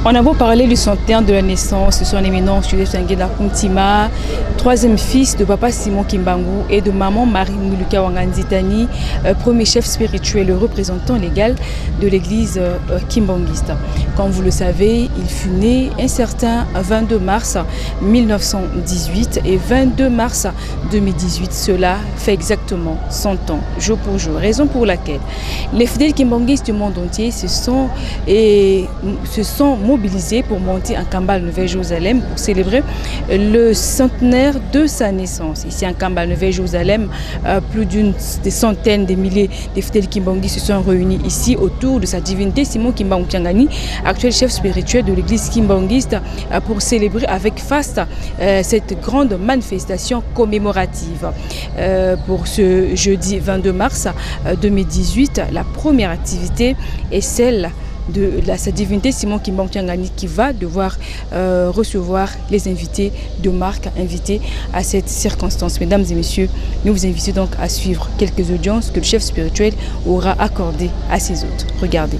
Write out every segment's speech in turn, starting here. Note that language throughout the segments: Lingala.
On a beau parler du centenaire de la naissance de son éminence Diangienda, troisième fils de papa Simon Kimbangu et de maman Marie Muluka Wanganzitani, premier chef spirituel et représentant légal de l'église kimbanguiste. Comme vous le savez, il fut né un certain 22 mars 1918 et 22 mars 2018. Cela fait exactement 100 ans, jour pour jour. Raison pour laquelle les fidèles kimbanguistes du monde entier se sont mobilisés pour monter en Kambal Nouvelle-Jérusalem pour célébrer le centenaire de sa naissance. Ici en Kambal Nouvelle-Jérusalem, plus d'une centaine de milliers de fidèles kimbanguistes se sont réunis ici autour de sa divinité Simon Kimbangu Tiangani, actuel chef spirituel de l'église kimbanguiste, pour célébrer avec faste cette grande manifestation commémorative. Pour ce jeudi 22 mars 2018, la première activité est celle de sa divinité Simon Kimbangu Tiangani qui va devoir recevoir les invités de marque, invités à cette circonstance. Mesdames et messieurs, nous vous invitons donc à suivre quelques audiences que le chef spirituel aura accordées à ses hôtes. Regardez.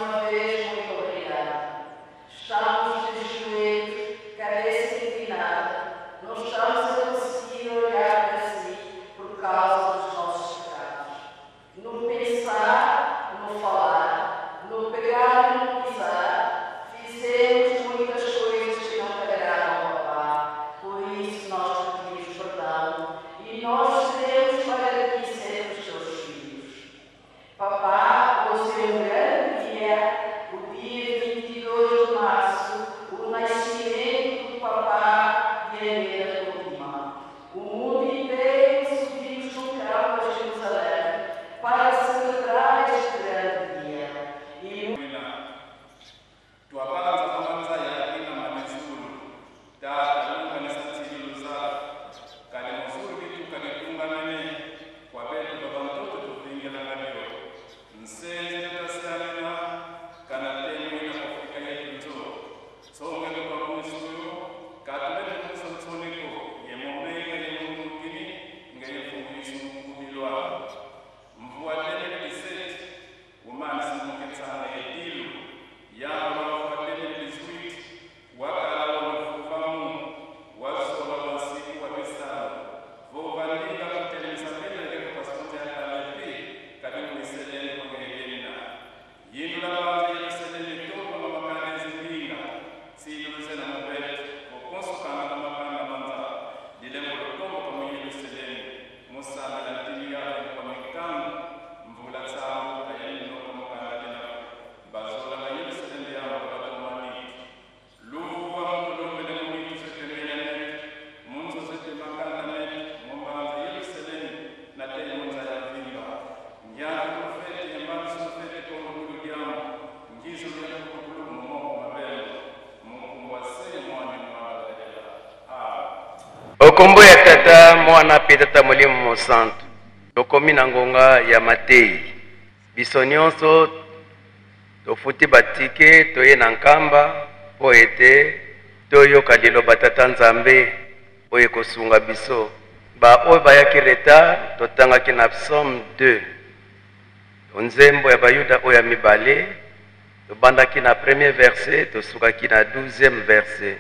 uma vez, muito obrigada. Estamos de joelhos, cabeça inclinada. Não estamos a conseguir olhar para si por causa dos nossos pecados. No pensar, no falar, no pegar e no pisar, fizemos muitas coisas que não agradam ao Papá. Por isso nós pedimos perdão e nós seremos para ti ser os teus filhos. Papá, hoje é um grande dia, o dia 22 de março, o nascimento do Papá Diangienda do Lima. O mundo inteiro subimos no carro a Jerusalém para celebrar este grande dia. E Okombo ya tata mwana pe tata molimo santo tokomi na ngonga ya Matei biso nyonso tofuti batike toye na nkamba po ete toyoka liloba tata Nzambe oyo kosunga biso ba oyo bayaki retard totangaki na Psaume 2 nzembo ya bayuda oyo ya mibale tobandaki na premier verset tosukaki na 12e verset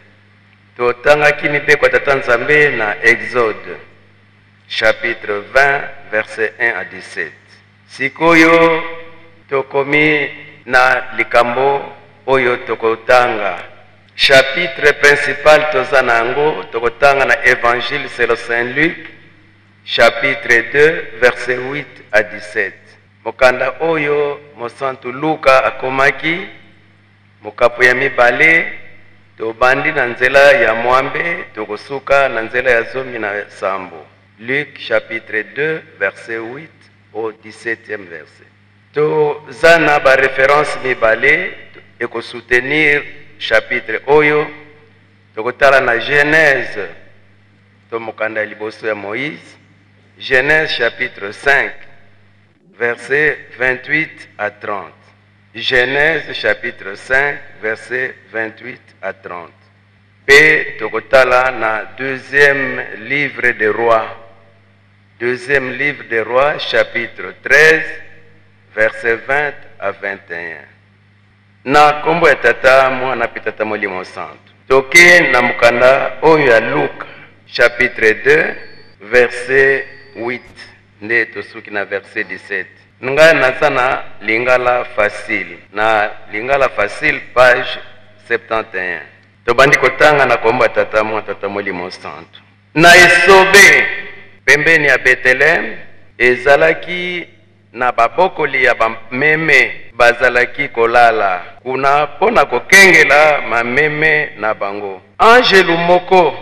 totangaki mibeko ya tata Nzambe na Exode chapitre 20 verset 1 à 17. Sikoyo tokomi na likambo oyo tokotanga chapitre principal toza nango tokotanga na évangile selon Saint Luc chapitre 2 verset 8 à 17. Mokanda oyo mosantu Luka akomaki mokapo ya mibale tobandi na nzela ya mwambe tokosuka na nzela ya zomi na sambo. Luc chapitre 2 verset 8 au 17e verset. Toza na ba référence mibale ekosoutenir chapitre oyo tokotala na Genèse to mokanda liboso ya Moïse. Genèse chapitre 5 verset 28 à 30. Genèse chapitre 5 verset 28 à 30. Pe tokotala na deuxième livre des rois. Deuxième livre des rois chapitre 13 verset 20 à 21. Na kombo ya tata mwana pe tata molimo santo toke na mukanda oyo ya Luka chapitre 2 verset 8 nde tosuki na verset 17. Nga naza na lingala facile na lingala facile page 71 tobandi kotanga na kombo ya tata mwana tata molimo santo. Na esobe pembeni ya Bethlehem ezalaki na babokoli ya bameme bazalaki kolala kuna pona kokengela mameme na bango. Angelu moko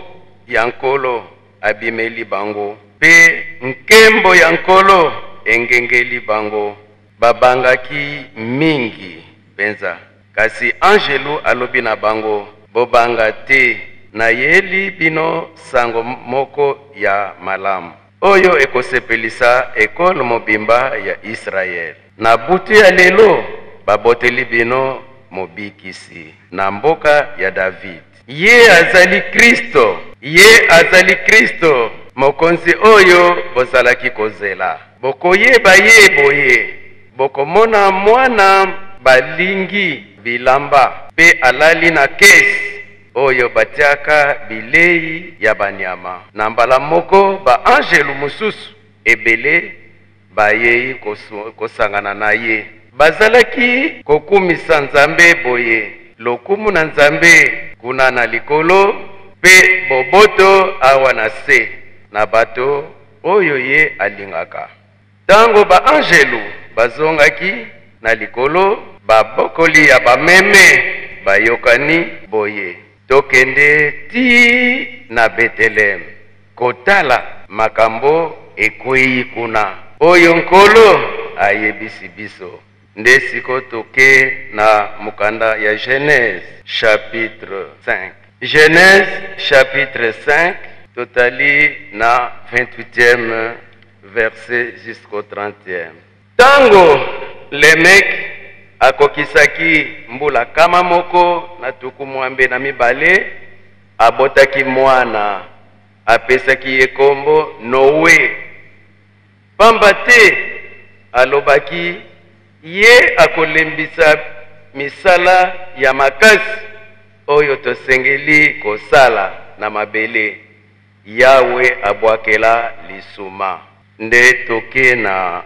ya nkolo abimeli bango pe nkembo ya nkolo engengeli bango babangaki mingi penza. Kasi angelu alobi na bango bobanga te na yeli bino sango moko ya malamu oyo ekosepelisa ekolo mobimba ya Israel. Na butu ya lelo baboteli bino mobikisi na mboka ya David. Ye azali Kristo, ye azali Kristo mokonzi oyo bozalaki kozela. Bokoyeba ye boye, bokomona mwana balingi bilamba pe alali na kesi oyo batiaka bilei ya banyama. Na mbala moko ba angelu mususu ebele bayei kosangana na ye. Bazalaki kokumisa Nzambe boye, lokumu na Nzambe kuna na likolo pe boboto awa na se na bato oyo ye alingaka. Tango ba angelu bazongaki na likolo, babokoli ya bameme bayokani boye, tokende ti na Betelem kotala makambo ekwei kuna oyo nkolo ayebisi biso. Nde siko toke na mukanda ya Genèse chapitre 5. Genèse chapitre 5 totali na 28e verset jusqu'au 30e. Tango lemek akokisaki mbula kama moko na tuku mwambe na mibale, abotaki mwana, apesaki ye kombo Noe. Pamba te alobaki ye akolembisa misala ya makasi oyo tosengeli kosala na mabele. Yawe abwakela lisuma. Nde toke na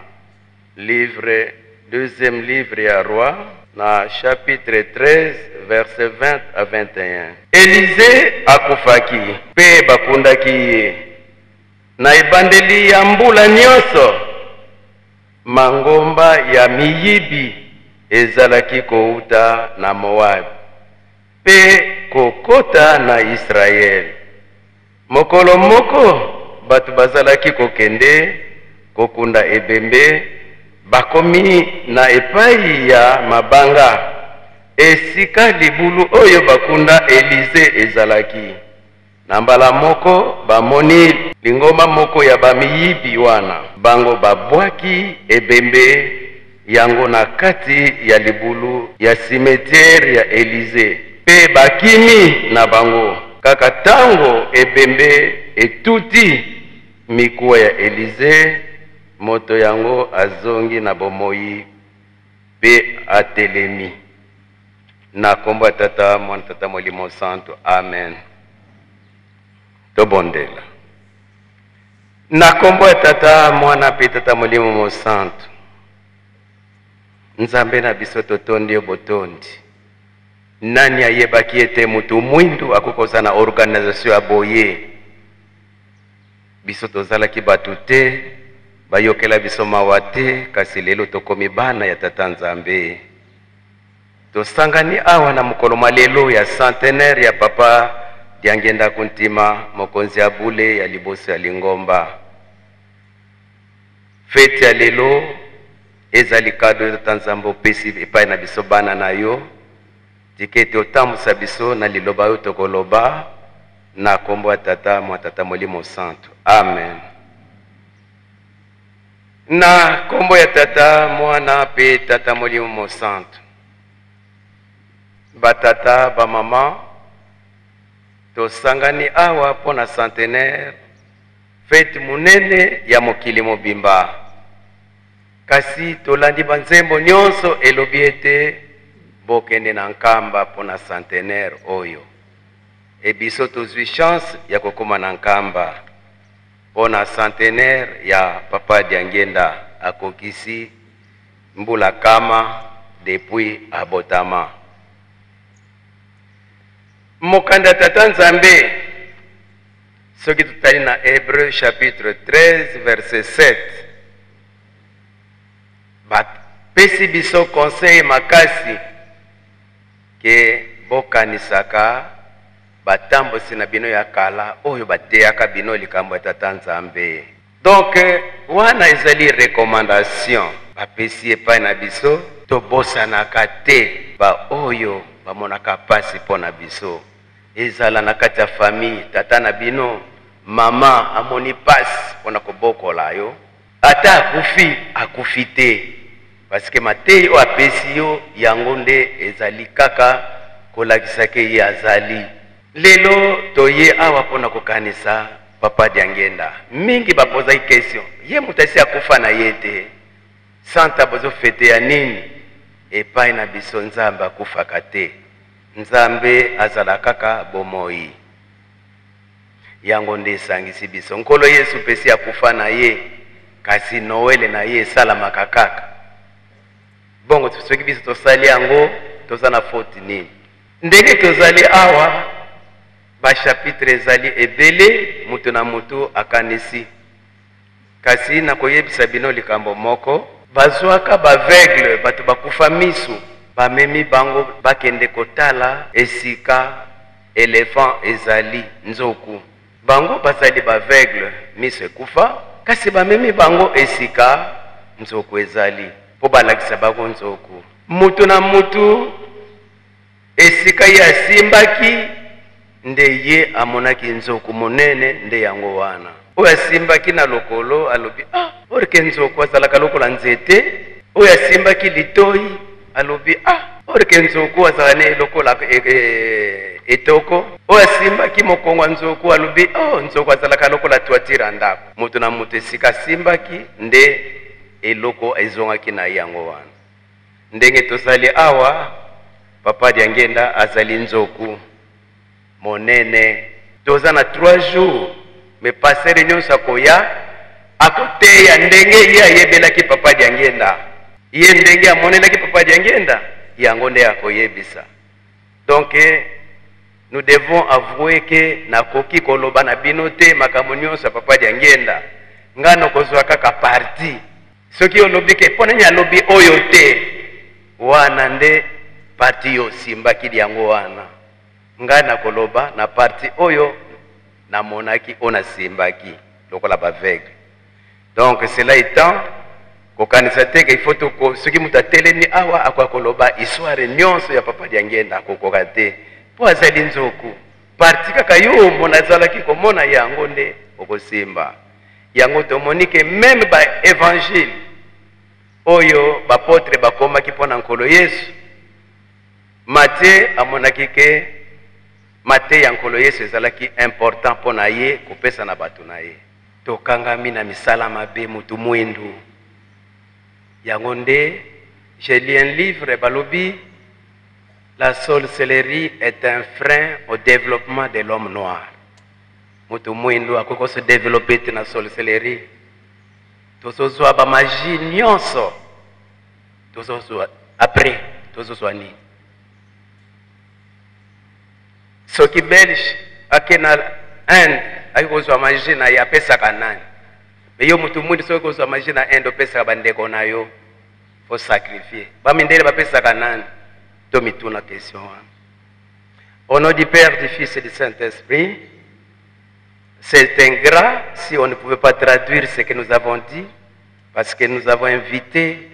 deuxième livre ya Roi na chapitre 13 verset 20 à 21. Élisée akufaki pe bakundaki ye. Na ebandeli ya mbula nyonso, mangomba ya miyibi ezalaki kouta na Moab pe kokota na Israel. Mokolo moko batu bazalaki kokende kokunda ebembe, bakomi na epai ya mabanga esika libulu oyo bakunda Elize ezalaki. Na mbala moko bamoni lingoma moko ya bamiyibi wana, bango babwaki ebembe yango na kati ya libulu ya cimetière ya Elize pe bakimi na bango. Kaka tango ebembe etuti mikuwa ya Elize, moto yango azongi na bomoi pe atelemi. Na kombo tata mwana tata molimo santo. Amen. Tobondela. Na kombo tata mwana pe tata molimo santo. Nzambe na biso totondi obotondi. Nani ayebaki ete mutu mwindu akukoza na organisation ya boye. Biso tozalaki batu te, bayokela biso mawa te, kasi lelo tokomi bana ya tata Nzambe. Tosangani awa na mokolo malelo ya Centenaire ya papa Diangienda kuntima, mokonzi ya bule ya liboso ya Lingomba. Fete ya lelo ezali kado ya tata Nzambe opesi epai na biso bana na yo. Tikete otamusa biso na liloba yo tokoloba na kombo ya tata mwa tata molimo santo. Amen. Na kombo ya tata mwana pe tata molimo santo. Batata ba mama tosangani awa pona Centenaire, fete munene ya mokili mobimba. Kasi tolandi banzembo nyonso elobi ete bokende na nkamba pona Centenaire oyo. Ebiso tozwi chance ya kokoma na nkamba pona Centenaire ya papa Diangienda akokisi mbula kama depuis abotama. Mokanda tata Nzambe soki tutali na Hébreu chapitre 13 verset 7. Pesi biso conseil makasi ke bokanisaka batambosi na bino ya kala oyo bateyaka bino likambo ya tata Nzambe. Donc wana ezali recommandation bapesi epai na biso, tobosanaka te ba oyo bamonaka pasi pona biso. Ezala na kati ya famille, tata na bino mama amoni pasi pona kobokola yo, ata akufi te, parce que matei o apesi yo yango nde ezali kaka kolakisaka ye azali. Lelo toye awa pona kokanisa papa Diangienda. Mingi bapoza question, ye mutasi akufa na ye te, santa bozo fete ya nini? epai na biso nzambe akufaka te. Nzambe azala kaka bomoi. Yango nde esangisi biso. Nkolo Yesu pesi akufa na ye, kasi Noele na ye esalamaka kaka. Bongo soki biso tosali yango toza na faute nini? Ndenge tozali awa bachapitre ezali ebele, mutu na mutu akanisi. Kasi nakoyebisa bino likambo moko, bazwaka baveugle bato bakufa misu, bamemi bango bakende kotala esika elephant ezali nzoku. Bango bazali baveugle misu ekufa, kasi bamemi bango esika nzoku ezali po balakisa bango nzoku. Mutu na mutu esika ye asimbaki nde ye amonaki nzoku monene nde yango wana. Oyo asimbaki na lokolo alobi orike nzoku azalaka lokola nzete. Oyo asimbaki litoi alobi orike nzoku azala ne lokola etoko. Oyo asimbaki mokongo nzoku alobi nzoku azalaka lokola toitira ndako. Mutu na mutu esika asimbaki nde eloko ezongaki na yango wana. Ndenge tozali awa, papa Diangienda azali nzoku monene. Toza na 3 jours, me passer nyonso akoya akoteya ndenge ye ayebelaki papa Diangienda. Ye ndenge amonelaki papa Diangienda, yango nde akoyebisa. Donc nous devons avouer que nakoki koloba na bino te makambo nyonso papa Diangienda. Ngano kozwa kaka parti. Soki olobi ke pona nya lobi oyo te, wana nde parti yo simbaki yango wana. Ngana koloba na parti oyo na monaki ona simbaki lokola baveugle. Donc cela étant, kokanisa te il faut to soki mutatelemi awa akwa koloba histoire nyonso ya papa Diangienda kokoka te. Po azali nzoku parti kaka yo monazalaki komona yango nde okosimba. Yango tomonike même ba évangile oyo bapotre bakomaki pona nkolo Yesu. Matthieu amonaki ke Matthieu ya nkolo Yesu ezalaki important pona ye kopesa na bato na ye. Tokangami na misala mabe mutu mwindu. Yango nde j'ai lu un livre balobi la sorcellerie est un frein au développement de l'homme noir. Mutu mwindu akoko se développer te na sorcellerie. Tozozwa ba magie nyonso. Tozozwa après tozozwa ni. Soki belge akena Inde akikozwa magie na ya pesa kanani. Mais yo mutu mwindu soki kozwa magie na Inde pesa bandeko na yo faut sacrifier. Ba mindele ba pesa kanani. Tomituna question. Au nom du Père, du Fils et du Saint-Esprit, c'est ingrat si on ne pouvait pas traduire ce que nous avons dit, parce que nous avons invité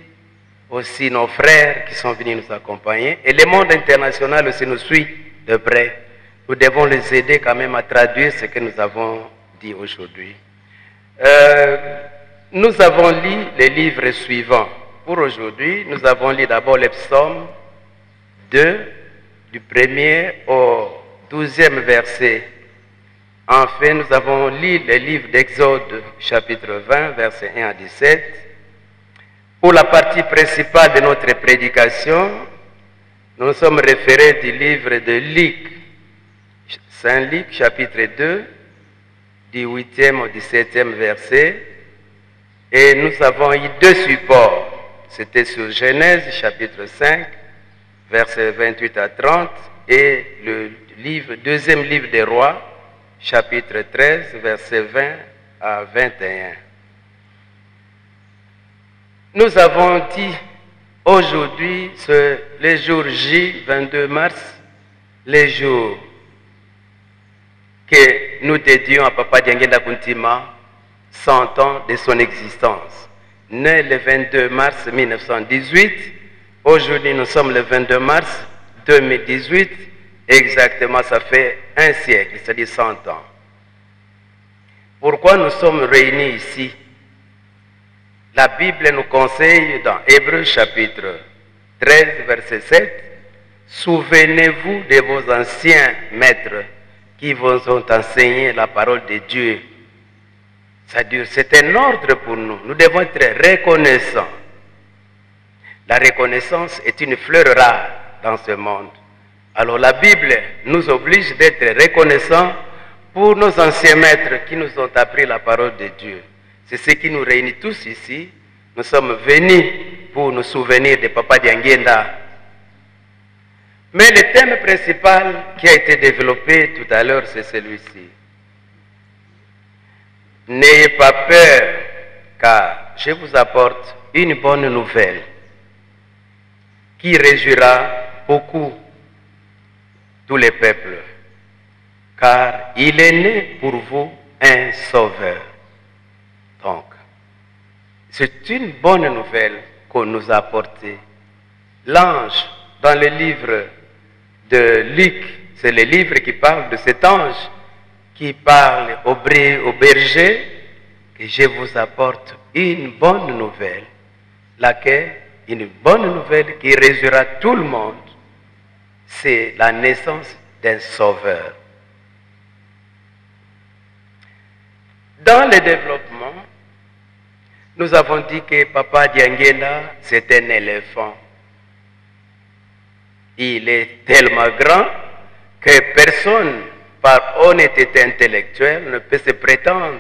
aussi nos frères qui sont venus nous accompagner, et le monde international aussi nous suit de près. Nous devons les aider quand même à traduire ce que nous avons dit aujourd'hui. Nous avons lu les livres suivants. Pour aujourd'hui, nous avons lu d'abord les psaumes 2, du 1er au 12e verset. Enfin, nous avons lu le livre d'Exode, chapitre 20, versets 1 à 17. Pour la partie principale de notre prédication, nous nous sommes référés du livre de Luc, Saint Luc, chapitre 2, du 8e au 17e verset. Et nous avons eu 2 supports. C'était sur Genèse, chapitre 5, versets 28 à 30, et le deuxième livre des rois, chapitre 13, versets 20 à 21. Nous avons dit aujourd'hui, le jour J, 22 mars, le jour que nous dédions à Papa Diangienda Kuntima, 100 ans de son existence. Né le 22 mars 1918, aujourd'hui nous sommes le 22 mars 2018, exactement ça fait un siècle, c'est-à-dire 100 ans. Pourquoi nous sommes réunis ici? La Bible nous conseille dans Hébreux chapitre 13, verset 7, « Souvenez-vous de vos anciens maîtres qui vous ont enseigné la parole de Dieu. » C'est-à-dire, c'est un ordre pour nous. Nous devons être reconnaissants. la reconnaissance est une fleur rare dans ce monde. Alors la Bible nous oblige d'être reconnaissants pour nos anciens maîtres qui nous ont appris la parole de Dieu. C'est ce qui nous réunit tous ici. Nous sommes venus pour nous souvenir de Papa Diangienda. Mais le thème principal qui a été développé tout à l'heure, c'est celui-ci. N'ayez pas peur, car je vous apporte une bonne nouvelle qui réjouira beaucoup tous les peuples, car il est né pour vous un sauveur. Donc, c'est une bonne nouvelle qu'on nous a apportée. L'ange, dans le livre de Luc, c'est le livre qui parle de cet ange qui parle au berger que je vous apporte une bonne nouvelle, laquelle, une bonne nouvelle qui réjouira tout le monde, c'est la naissance d'un sauveur. Dans le développement, nous avons dit que Papa Diangienda, c'est un éléphant. Il est tellement grand que personne, par honnêteté intellectuelle, ne peut se prétendre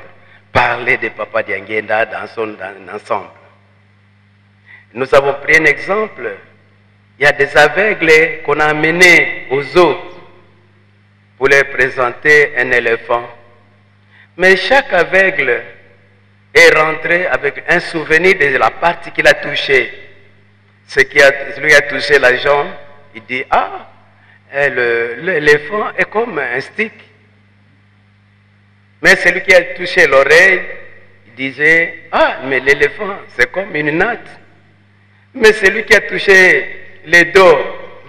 parler de Papa Diangienda dans son ensemble. Nous avons pris un exemple. Il y a des aveugles qu'on a amenés aux zoo pour leur présenter un éléphant. Mais chaque aveugle est rentré avec un souvenir de la partie qu'il a touchée. Lui a touché la jambe, il dit, ah, l'éléphant est comme un stick. Mais celui qui a touché l'oreille, il disait, ah, mais l'éléphant, c'est comme une natte. Mais celui qui a touché le dos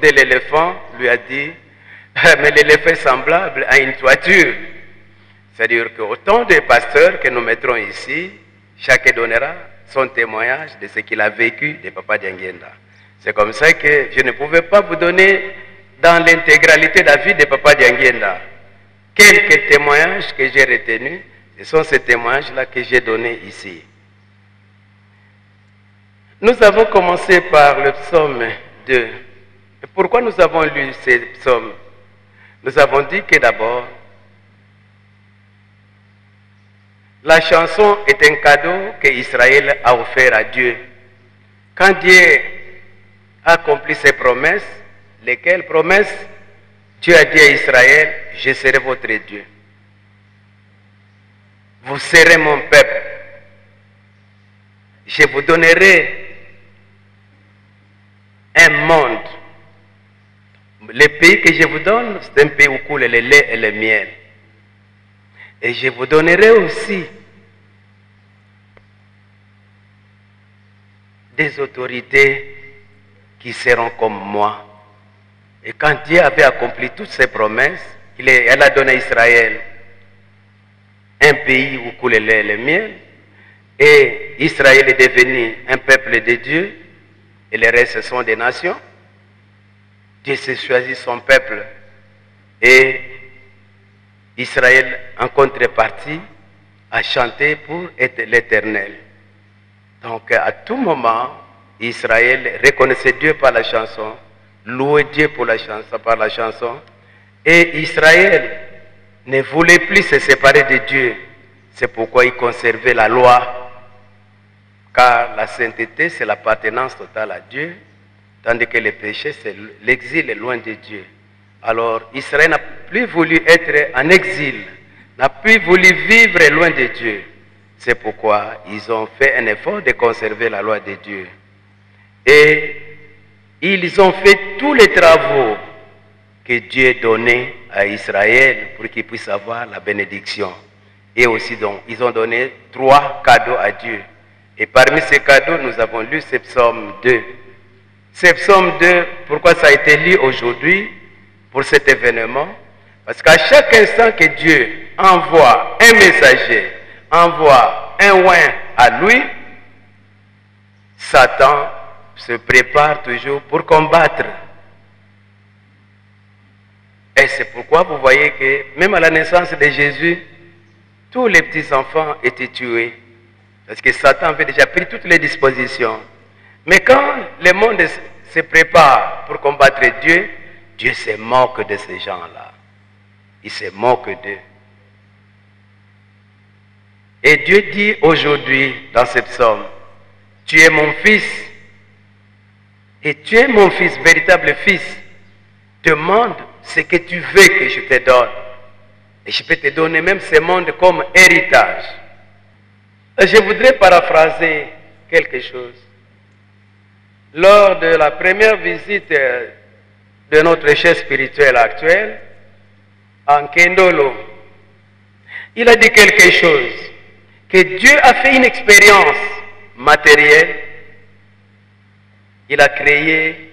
de l'éléphant lui a dit, mais l'éléphant est semblable à une toiture. C'est-à-dire qu'autant de pasteurs que nous mettrons ici, chacun donnera son témoignage de ce qu'il a vécu de Papa Diangienda. C'est comme ça que je ne pouvais pas vous donner dans l'intégralité de la vie de Papa Diangienda. Quelques témoignages que j'ai retenus, ce sont ces témoignages-là que j'ai donnés ici. Nous avons commencé par le psaume 2. Et pourquoi nous avons lu ces psaumes? Nous avons dit que d'abord, la chanson est un cadeau que Israël a offert à Dieu. Quand Dieu a accompli ses promesses, lesquelles promesses? Dieu a dit à Israël, je serai votre Dieu. Vous serez mon peuple. Je vous donnerai un monde. Le pays que je vous donne, c'est un pays où coule le lait et le miel. Et je vous donnerai aussi des autorités qui seront comme moi. Et quand Dieu avait accompli toutes ses promesses, elle a donné à Israël un pays où coule le lait et le miel. Et Israël est devenu un peuple de Dieu. Et les restes sont des nations. Dieu s'est choisi son peuple. Et Israël, en contrepartie, a chanté pour être l'Éternel. Donc, à tout moment, Israël reconnaissait Dieu par la chanson, louait Dieu pour la chanson, par la chanson. Et Israël ne voulait plus se séparer de Dieu. C'est pourquoi il conservait la loi. Car la sainteté, c'est l'appartenance totale à Dieu, tandis que le péché, c'est l'exil loin de Dieu. Alors, Israël n'a plus voulu être en exil, n'a plus voulu vivre loin de Dieu. C'est pourquoi ils ont fait un effort de conserver la loi de Dieu. Et ils ont fait tous les travaux que Dieu donnait à Israël pour qu'il puisse avoir la bénédiction. Et aussi, donc, ils ont donné 3 cadeaux à Dieu. Et parmi ces cadeaux, nous avons lu ce psaume 2. Ce psaume 2, pourquoi ça a été lu aujourd'hui pour cet événement? Parce qu'à chaque instant que Dieu envoie un messager, envoie un oint à lui, Satan se prépare toujours pour combattre. Et c'est pourquoi vous voyez que même à la naissance de Jésus, tous les petits enfants étaient tués. Parce que Satan avait déjà pris toutes les dispositions. Mais quand le monde se prépare pour combattre Dieu, Dieu se moque de ces gens-là. Il se moque d'eux. Et Dieu dit aujourd'hui dans cette psaume, tu es mon fils, et tu es mon fils, véritable fils. Demande ce que tu veux que je te donne. Et je peux te donner même ce monde comme héritage. Je voudrais paraphraser quelque chose. Lors de la première visite de notre chef spirituel actuel, en Kendolo, il a dit quelque chose, que Dieu a fait une expérience matérielle. Il a créé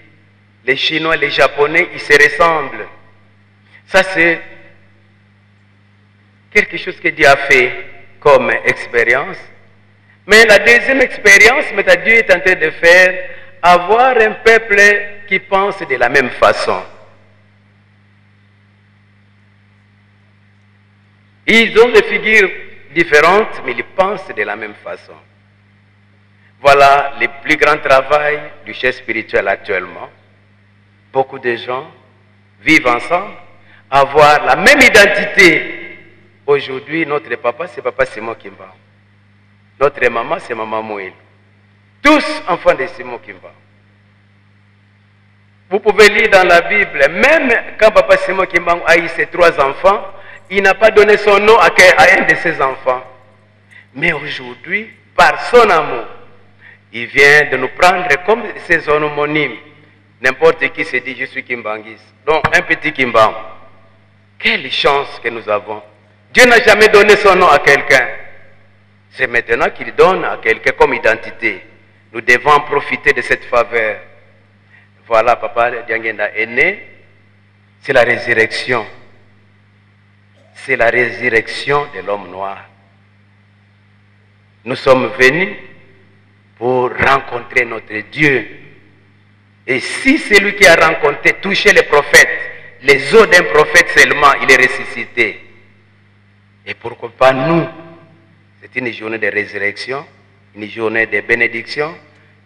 les Chinois, les Japonais, ils se ressemblent. Ça, c'est quelque chose que Dieu a fait comme expérience. Mais la deuxième expérience, Dieu est en train de faire, avoir un peuple qui pense de la même façon. Ils ont des figures différentes, mais ils pensent de la même façon. Voilà le plus grand travail du chef spirituel actuellement. Beaucoup de gens vivent ensemble, avoir la même identité. Aujourd'hui, notre papa, c'est Papa Simon Kimbangu. Notre maman, c'est Maman Moïle. Tous enfants de Simon Kimbangu. Vous pouvez lire dans la Bible, même quand Papa Simon Kimbangu a eu ses 3 enfants, il n'a pas donné son nom à un de ses enfants. Mais aujourd'hui, par son amour, il vient de nous prendre comme ses homonymes. N'importe qui se dit, je suis Kimbangis. Donc, un petit Kimbangu. Quelle chance que nous avons. Dieu n'a jamais donné son nom à quelqu'un. C'est maintenant qu'il donne à quelqu'un comme identité. Nous devons en profiter de cette faveur. Voilà, Papa Diangienda est né. C'est la résurrection. C'est la résurrection de l'homme noir. Nous sommes venus pour rencontrer notre Dieu. Et si c'est lui qui a rencontré, touché les prophètes, les os d'un prophète seulement, il est ressuscité. Et pourquoi pas nous? C'est une journée de résurrection, une journée de bénédiction,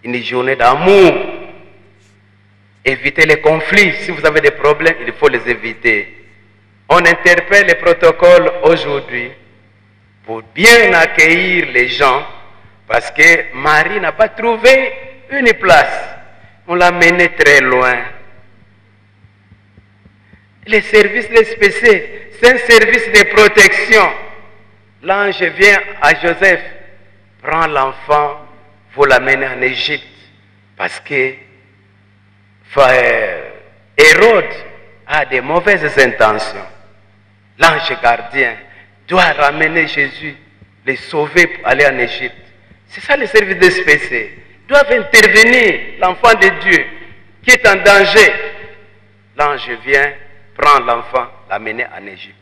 une journée d'amour. Évitez les conflits. Si vous avez des problèmes, il faut les éviter. On interpelle les protocoles aujourd'hui pour bien accueillir les gens, parce que Marie n'a pas trouvé une place. On l'a menée très loin. Les services de SPC, c'est un service de protection. L'ange vient à Joseph, prend l'enfant, vous l'amener en Égypte, parce que Hérode a des mauvaises intentions. L'ange gardien doit ramener Jésus, les sauver pour aller en Égypte. C'est ça le service de SPC. Doivent intervenir l'enfant de Dieu qui est en danger. L'ange vient, prend l'enfant, l'amener en Égypte.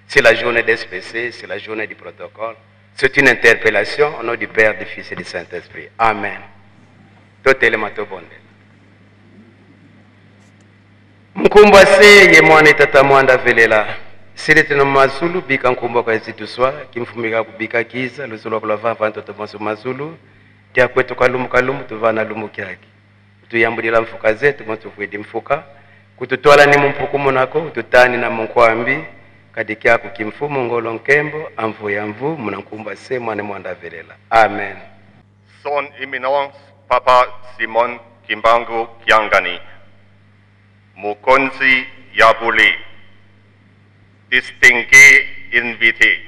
C'est la journée d'SPC, c'est la journée du protocole. C'est une interpellation au nom du Père, du Fils et du Saint-Esprit. Amen. Mkumbase ye mwana tata mwanda velela. Silete no Masolo bika nkumba kwa zituswa kimfumika kubika kiza lusolo kwa vava ntoto Masolo. Tia kwetu kalumu tuvana lumu kyaki. Tuyambulira mfuka zetu mtu kwedi mfuka. Kututwala ni mumpukumu nako ututani na munkwambi. Kadikia kukimfumu ngolo nkembo amvu ya mvu munankumba se mwane mwanda velela. Amen. Son Éminence Papa Simon Kimbangu Kiangani, Mukonzi Yabuli, distingué invité,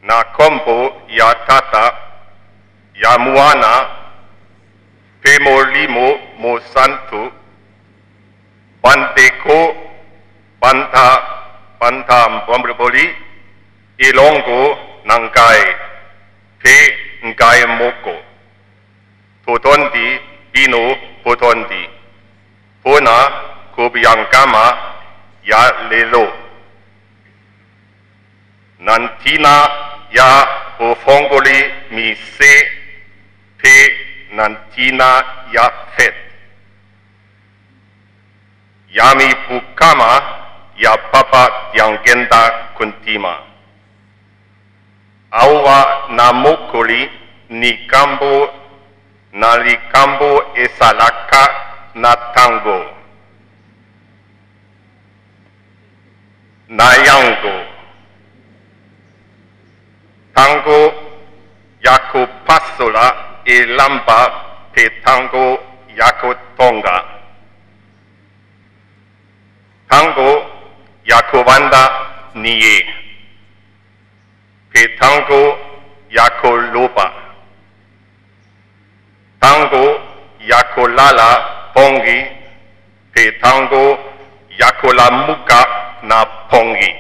na kombo ya tata ya muana pemolimo mo santo bandeko banta mbombriboli ilongo nangai pe ngai moko potondi bino potondi pona kubiangama ya lelo nantina ya ofongoli mise pe nantina ya fet yami pukama ya Papa Diangienda kuntima awa namokoli ni kambo na likambo esalaka na tango. Na yango. Tango yako pasola elamba pe tango yako tonga. Tango yako wanda niye. Pe tango yako loba. Tango yako lala pongi. Pe tango yako la muka na pongi.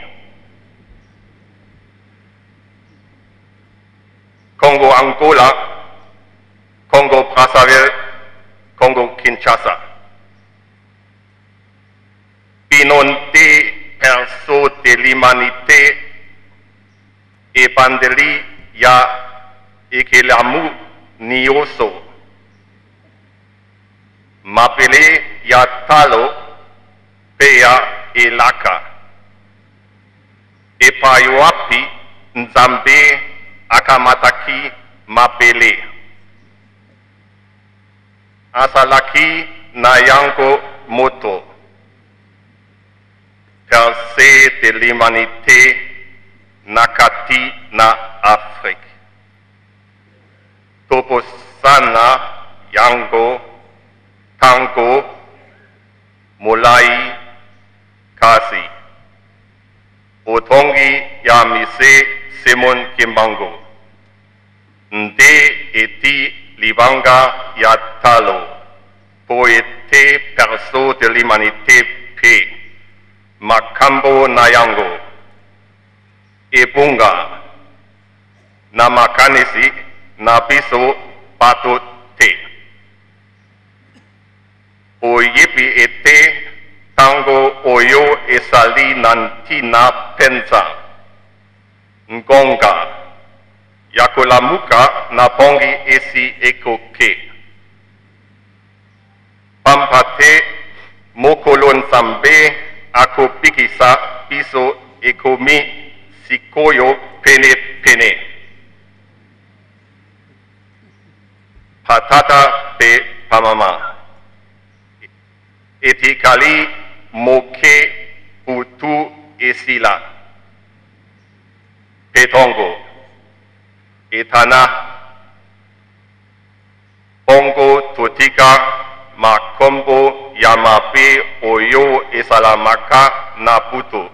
Congo Angola, Congo Brazzaville, Congo Kinshasa. Pinonte perso de l'humanité et pandeli ya ekelamu nioso. M'appelé ya talo pea elaka. E paiwapi nzambe akamataki mapele. Asalaki na yango moto. Percée de l'humanité nakati na Afrique. Toposana yango tango mulai kasi. Otongi ya mise Simon Kimbangu. Nde eti libanga ya talo. Poete perso de l'humanité pe. Makambo na yango. Ebunga. Na makanisi na biso pato te. Oyepi ete tango oyo esali nantina pensa. Ngonga. Yakolamuka na pongi esi ekoke. Pampate mokolon sambe akopikisa piso ekomi sikoyo pene pene. Patata pe pamama. Etikali moke utu esila. Petongo. Etana. Pongo totika makombo yamape oyo esalamaka na puto.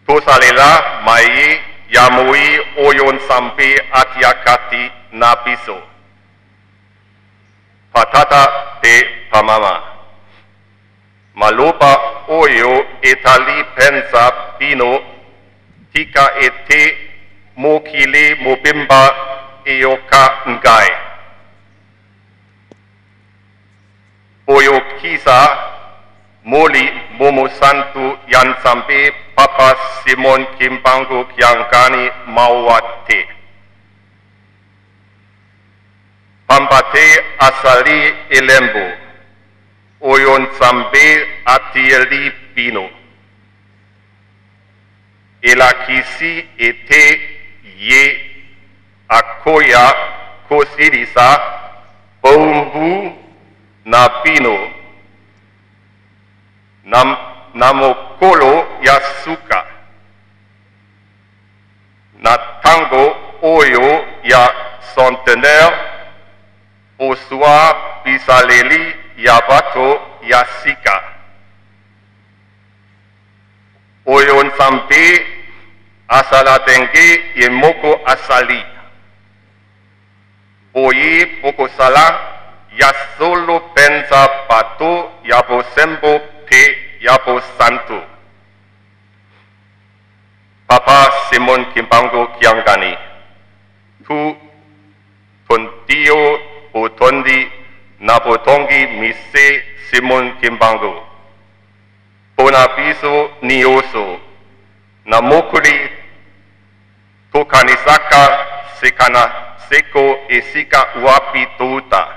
Tosalela mai yamui oyon sampe atiakati na piso. Patata te pamama. Malopa oyo etali pensa pino tika ete mokile mobimba eyoka ngai. Oyo kisa moli momo santu yansambe papa Simon Kimbangu kiangani mawate. Pambate asali elembo. Oyo nsambe atieli pino. Elakisi ete ye akoya kosirisa bombu na pino na mokolo ya suka na tango oyo ya Centenaire osua bisaleli ya bato ya sika. Oyo nsambe asala denge ye moko asali. Oye poko sala ya solo pensa bato ya bosembo pe ya bo santo. Papa Simon Kimbangu kiangani. Tu tontio botondi na botongi mise Simon Kimbangu. Pona piso nioso na mokuli tokanisaka sekana seko esika uapi tuta.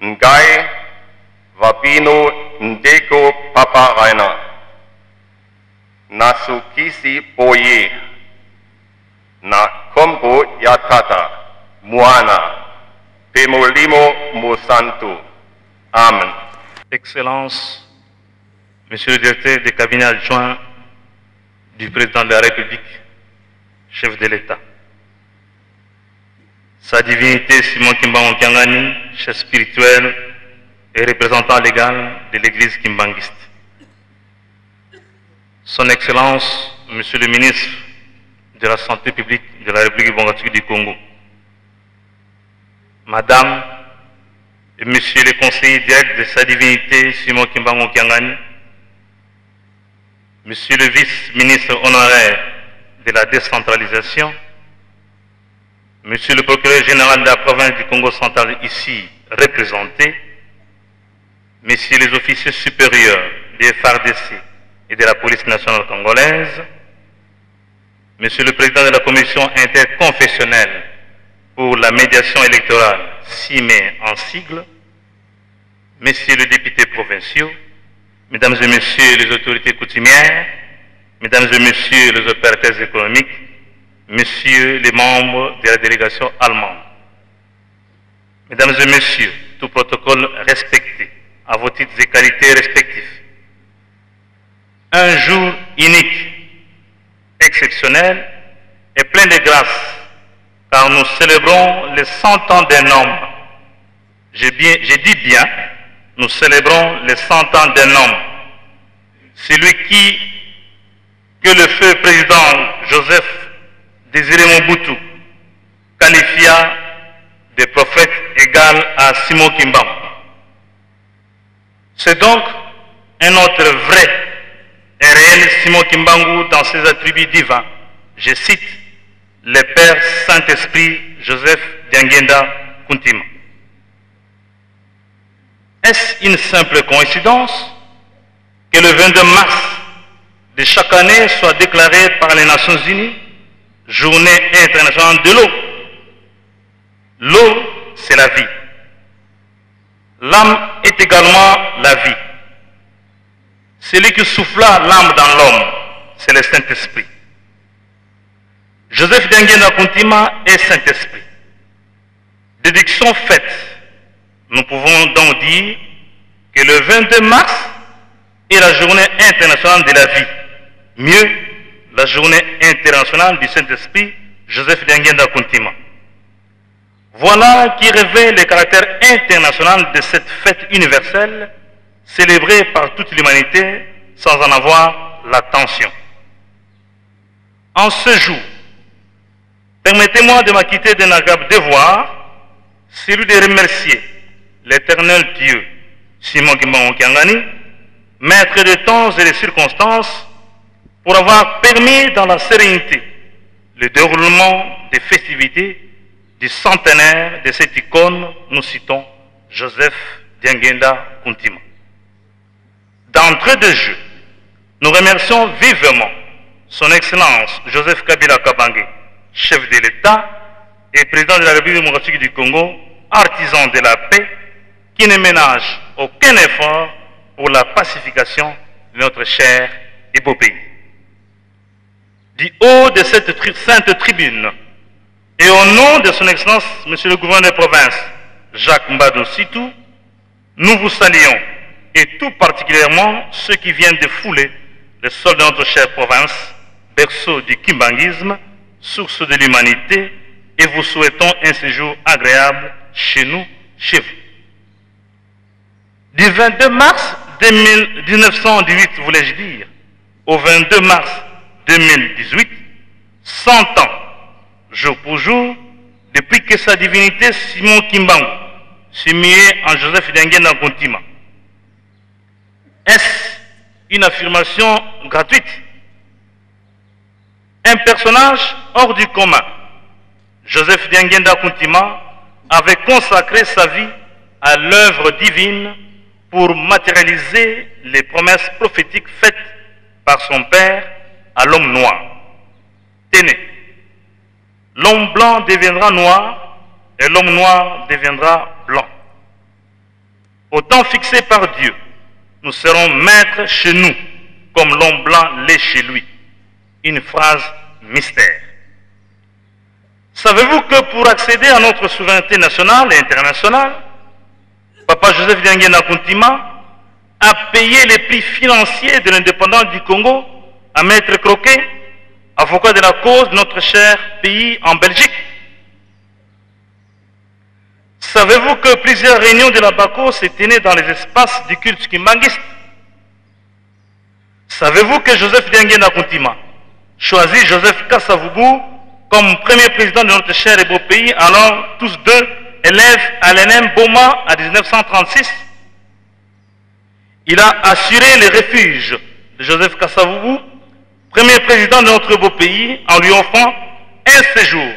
Ngai vapino ndeko papa raina. Nasukisi poye na Kombo ya Tata, Mwana, Pemolimo Mosanto. Amen. Excellence, Monsieur le directeur des cabinets adjoints du président de la République, chef de l'État. Sa divinité Simon Kimbangu Kiangani, chef spirituel et représentant légal de l'église kimbanguiste. Son Excellence, Monsieur le ministre de la Santé publique de la République démocratique du Congo. Madame et Monsieur les conseillers directs de sa divinité Simon Kimbangu Kiangani, Monsieur le vice-ministre honoraire de la décentralisation, Monsieur le procureur général de la province du Congo central ici représenté, Messieurs les officiers supérieurs des FARDC et de la police nationale congolaise, Monsieur le président de la commission interconfessionnelle pour la médiation électorale, CIME en sigle, Messieurs les députés provinciaux, Mesdames et Messieurs les autorités coutumières, Mesdames et Messieurs les opérateurs économiques, Messieurs les membres de la délégation allemande, Mesdames et Messieurs, tout protocole respecté, à vos titres et qualités respectifs. Un jour unique, exceptionnel et plein de grâce, car nous célébrons les 100 ans d'un homme. J'ai dit bien, nous célébrons les 100 ans d'un homme. Celui que le feu président Joseph Désiré Mobutu qualifia de prophète égal à Simon Kimbangu. C'est donc un autre vrai et réel Simon Kimbangu dans ses attributs divins. Je cite le Père Saint-Esprit Joseph Diangienda Kuntima. Est-ce une simple coïncidence que le 22 mars de chaque année soit déclaré par les Nations Unies Journée internationale de l'eau? L'eau, c'est la vie. L'âme est également la vie. Celui qui souffla l'âme dans l'homme, c'est le Saint-Esprit. Joseph Diangienda Kuntima est Saint-Esprit. Déduction faite, nous pouvons donc dire que le 22 mars est la journée internationale de la vie. Mieux, la journée internationale du Saint-Esprit, Joseph Diangienda Kuntima. Voilà qui révèle le caractère international de cette fête universelle, célébrée par toute l'humanité sans en avoir l'attention. En ce jour, permettez-moi de m'acquitter d'un agréable devoir, celui de remercier l'Éternel Dieu, Simon Kimbangu Kiangani, maître des temps et des circonstances, pour avoir permis dans la sérénité le déroulement des festivités du centenaire de cette icône, nous citons Joseph Diangienda Kuntima. D'entrée de jeu, nous remercions vivement son Excellence Joseph Kabila Kabange, chef de l'État et président de la République démocratique du Congo, artisan de la paix, qui ne ménage aucun effort pour la pacification de notre cher et beau pays. Du haut de cette sainte tribune, et au nom de son Excellence, Monsieur le gouverneur de province, Jacques Mbadou Sitou, nous vous saluons, et tout particulièrement ceux qui viennent de fouler le sol de notre chère province, berceau du kimbanguisme, source de l'humanité, et vous souhaitons un séjour agréable chez nous, chez vous. Du 22 mars 1918, voulais-je dire, au 22 mars 2018, 100 ans, jour pour jour, depuis que sa divinité Simon Kimbangu s'est mué en Joseph Diangienda Kuntima. Est-ce une affirmation gratuite? Un personnage hors du commun, Joseph Diangienda Kuntima, avait consacré sa vie à l'œuvre divine pour matérialiser les promesses prophétiques faites par son père à l'homme noir. Tenez, l'homme blanc deviendra noir et l'homme noir deviendra blanc. Au temps fixé par Dieu, nous serons maîtres chez nous, comme l'homme blanc l'est chez lui. Une phrase mystère. Savez-vous que pour accéder à notre souveraineté nationale et internationale, Papa Joseph Diangienda a payé les prix financiers de l'indépendance du Congo à Maître Croquet, avocat de la cause de notre cher pays en Belgique? Savez-vous que plusieurs réunions de la BACO s'est tenues dans les espaces du culte kimbanguiste? Savez-vous que Joseph Diangienda choisit Joseph Kasavubu comme premier président de notre cher et beau pays, alors tous deux élèves à l'ENM Boma en 1936? Il a assuré le refuge de Joseph Kasavubu, premier président de notre beau pays, en lui offrant un séjour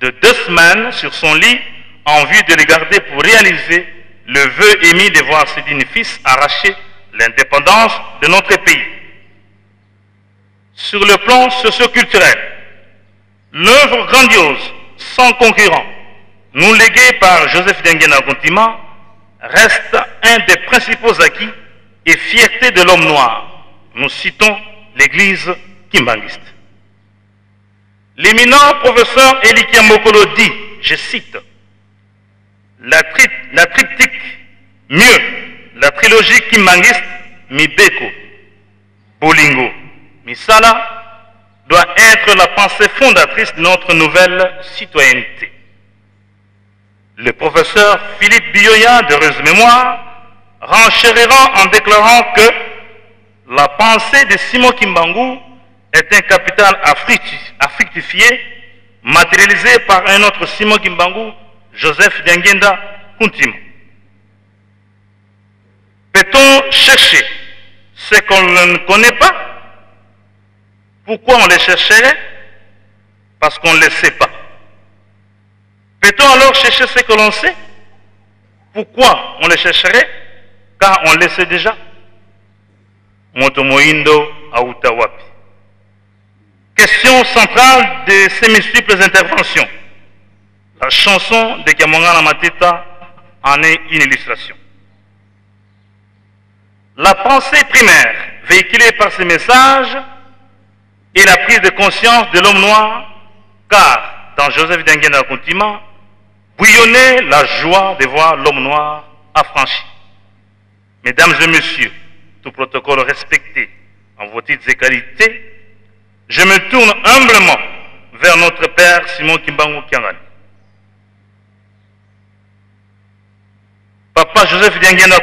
de 2 semaines sur son lit en vue de le garder pour réaliser le vœu émis de voir ses dignes fils arracher l'indépendance de notre pays. Sur le plan socio-culturel, l'œuvre grandiose, sans concurrent, nous léguée par Joseph Diangienda reste un des principaux acquis et fierté de l'homme noir. Nous citons l'église kimbanguiste. L'éminent professeur Eli Kiambokolo dit, je cite, la triptyque, mieux, la trilogie kimbanguiste, Mibeko, Bolingo, Misala, doit être la pensée fondatrice de notre nouvelle citoyenneté. Le professeur Philippe Bioya, d'heureuse mémoire, renchérira en déclarant que la pensée de Simon Kimbangu est un capital à fructifier, matérialisé par un autre Simon Kimbangu, Joseph Diangienda Kuntima. Peut-on chercher ce qu'on ne connaît pas? Pourquoi on les chercherait? Parce qu'on ne les sait pas. Peut-on alors chercher ce que l'on sait? Pourquoi on les chercherait? Car on le sait déjà. Motomoindo Aoutawapi. Question centrale de ces multiples interventions. La chanson de Kamangana Mateta en est une illustration. La pensée primaire véhiculée par ces messages est la prise de conscience de l'homme noir, car dans Joseph Diangienda bouillonnait la joie de voir l'homme noir affranchi. Mesdames et messieurs, tout protocole respecté en vos titres et qualités, je me tourne humblement vers notre père Simon Kimbangu Kiangani. Papa Joseph Diangienda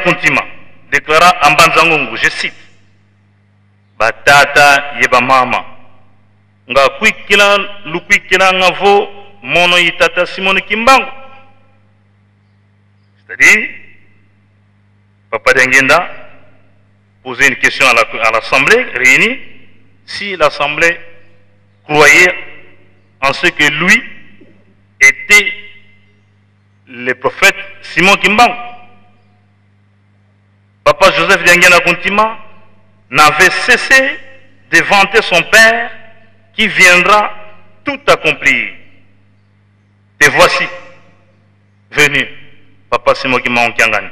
déclara en Banzangongo, je cite, Batata yeba mama, nga kwikila lukwikila ngavo mono yitata Simon Kimbangu. C'est-à-dire, Papa Diangienda posait une question à l'Assemblée réunie, si l'Assemblée croyait en ce que lui était le prophète Simon Kimbangu. Papa Joseph Diangienda n'avait cessé de vanter son père qui viendra tout accomplir. Et voici venu Papa Simon Kimbangu Kiangani.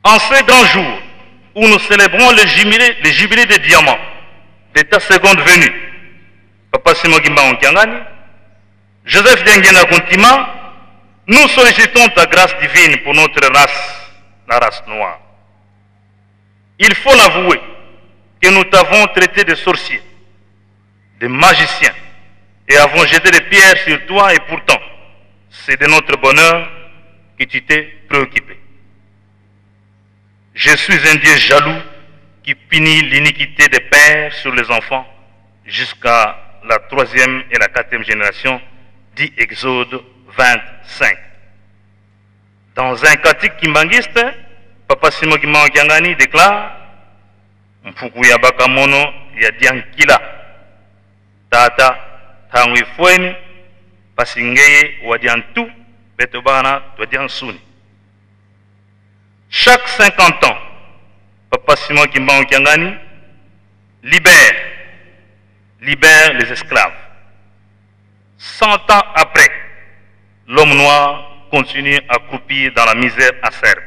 En ce grand jour où nous célébrons le jubilé des diamants de ta seconde venue, Papa Simon Kimbangu Kiangani, Joseph Diangienda nous sollicitons ta grâce divine pour notre race, la race noire. Il faut l'avouer que nous t'avons traité de sorcier, de magicien, et avons jeté des pierres sur toi, et pourtant, c'est de notre bonheur que tu t'es préoccupé. Je suis un Dieu jaloux qui punit l'iniquité des pères sur les enfants jusqu'à la 3e et la 4e génération, dit Exode 25. Dans un cantique kimbanguiste, Papa Simon Kimbangu Kiangani déclare Mfuku ya bakamono ya diankila tata tangwi fweni pasingeye wadiantu betobana twadiansuni. Chaque 50 ans, Papa Simon Kimbangu Kiangani libère les esclaves. 100 ans après, l'homme noir continue à croupir dans la misère acerbe.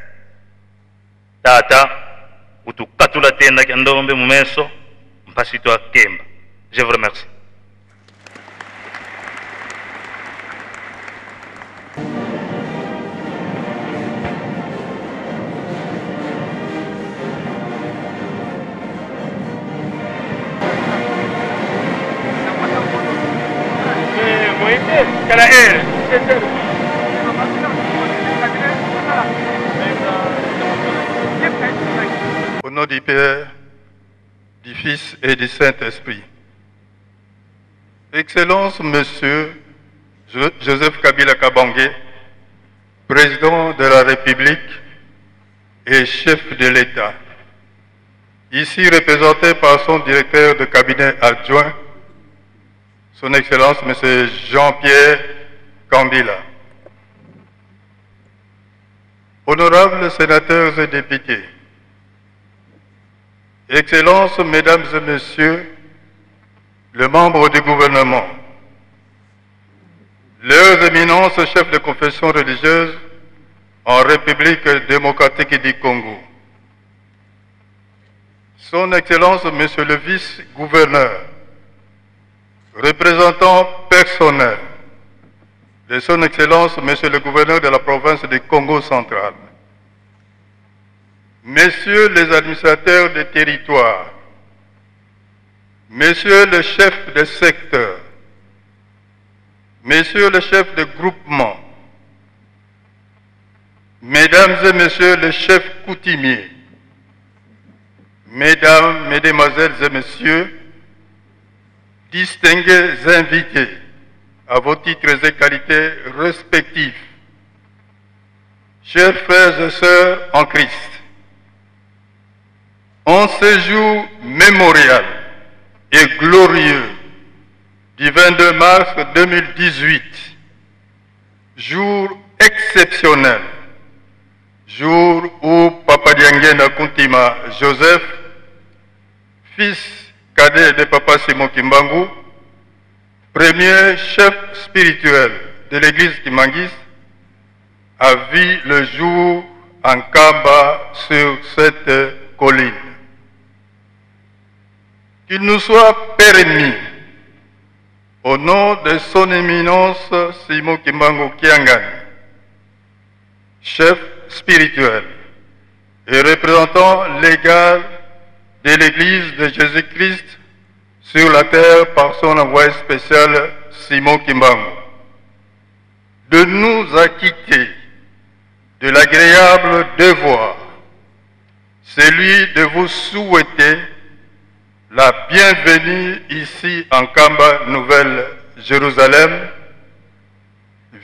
Tata, utu katula tenda kandombe mumeso, mpasito akemba. Je vous remercie. nom du Père, du Fils et du Saint-Esprit. Excellence, Monsieur Joseph Kabila Kabange, Président de la République et chef de l'État, ici représenté par son directeur de cabinet adjoint, Son Excellence, M. Jean-Pierre Kambila. Honorables sénateurs et députés, Excellences, Mesdames et Messieurs, les membres du gouvernement, leurs éminences chefs de confession religieuse en République démocratique du Congo, Son Excellence, Monsieur le vice-gouverneur, représentant personnel de Son Excellence, Monsieur le gouverneur de la province du Congo central, Messieurs les administrateurs des territoires, Messieurs les chefs de secteur, Messieurs les chefs de groupement, Mesdames et Messieurs les chefs coutumiers, Mesdames, Mesdemoiselles et Messieurs, distingués invités à vos titres et qualités respectifs, chers frères et sœurs en Christ, en ce jour mémorial et glorieux du 22 mars 2018, jour exceptionnel, jour où Papa Diangienda Kuntima Joseph, fils cadet de Papa Simon Kimbangu, premier chef spirituel de l'église kimbanguiste, a vu le jour en Kamba sur cette colline. Qu'il nous soit permis, au nom de son éminence Simon Kimbangu Kiangani, chef spirituel et représentant légal de l'Église de Jésus-Christ sur la terre par son envoyé spécial Simon Kimbangu, de nous acquitter de l'agréable devoir, celui de vous souhaiter la bienvenue ici en Kamba, Nouvelle-Jérusalem,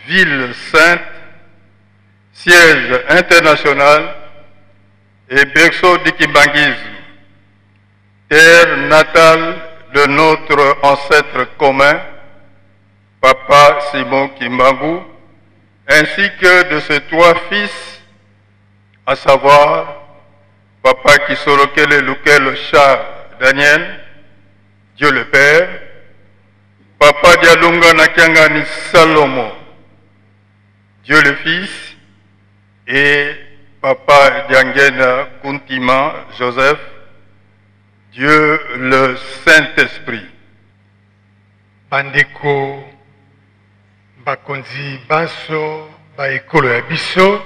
ville sainte, siège international et berceau du kimbanguisme, terre natale de notre ancêtre commun, Papa Simon Kimbangu, ainsi que de ses trois fils, à savoir Papa Kisorokele Lukel Charles Daniel, Dieu le Père, Papa Dialunga Nakiangani Salomo, Dieu le Fils, et Papa Diangienda Kuntima Joseph, Dieu le Saint-Esprit. Bandeko bakonzi banso ba ekolo ya biso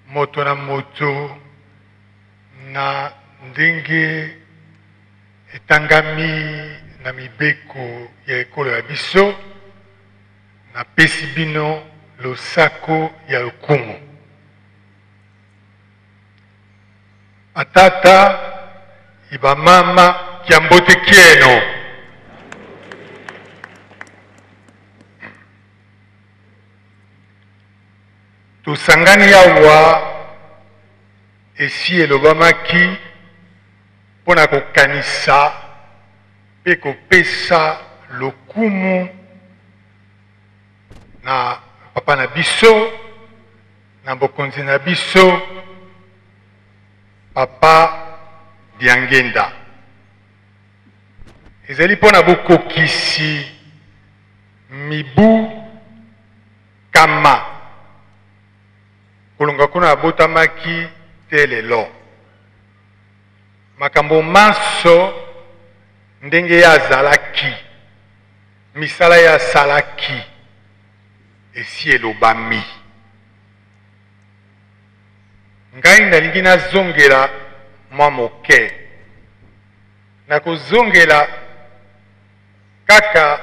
moto na moto na ndenge etangami na mibeko ya ekolo ya biso na pesi bino losako ya lokumu. Atata iba mama kiambote kieno. Tusangani awa esi elobamaki pona kokanisa pe kopesa lokumu na papa na biso na bokonzi na biso Papa Diangienda. Ezali pona bokokisi mibu kama kolonga kuna abotamaki te lelo. Makambo manso ndenge ya zalaki, misala ya salaki, esi elobami. Ngai nalingi nazongela mwa moke. Nakozongela kaka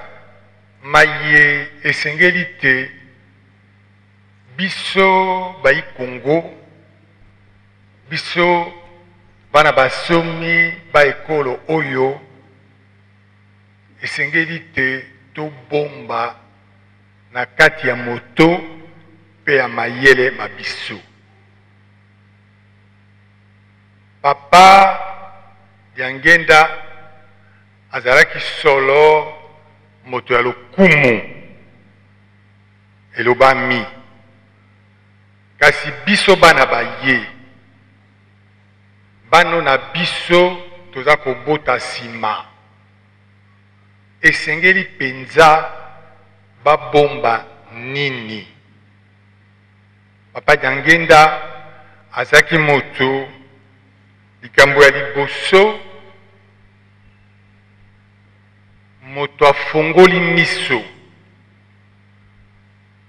maye esengeli te biso bai Congo, biso bana basomi ba ekolo oyo esengeli te to bomba na kati ya moto pe ya mayele mabiso. Papa Diangienda azalaki solo moto ya lokumu elobami, kasi biso bana baye bano na biso toza kobota sima, esengeli penza babomba nini. Papa Diangienda azaki moto likambo ya liboso, moto afongoli miso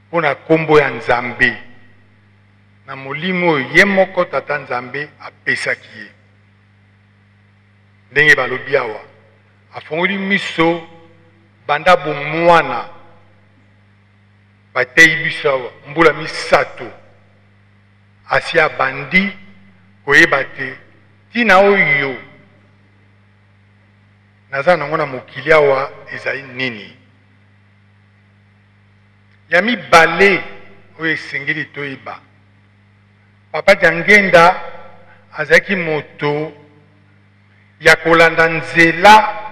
mpona kombo ya Nzambe na molimo oyo ye moko tata Nzambe apesaki ye. Ndenge balobi awa, afongoli miso banda bomwana bateyi biso awa mbula misato, asi abandi koyeba te tina oyo naza nango na mokili awa ezali nini. Ya mibale oyo esengeli toyeba, Papa Diangienda azalaki moto ya kolanda nzela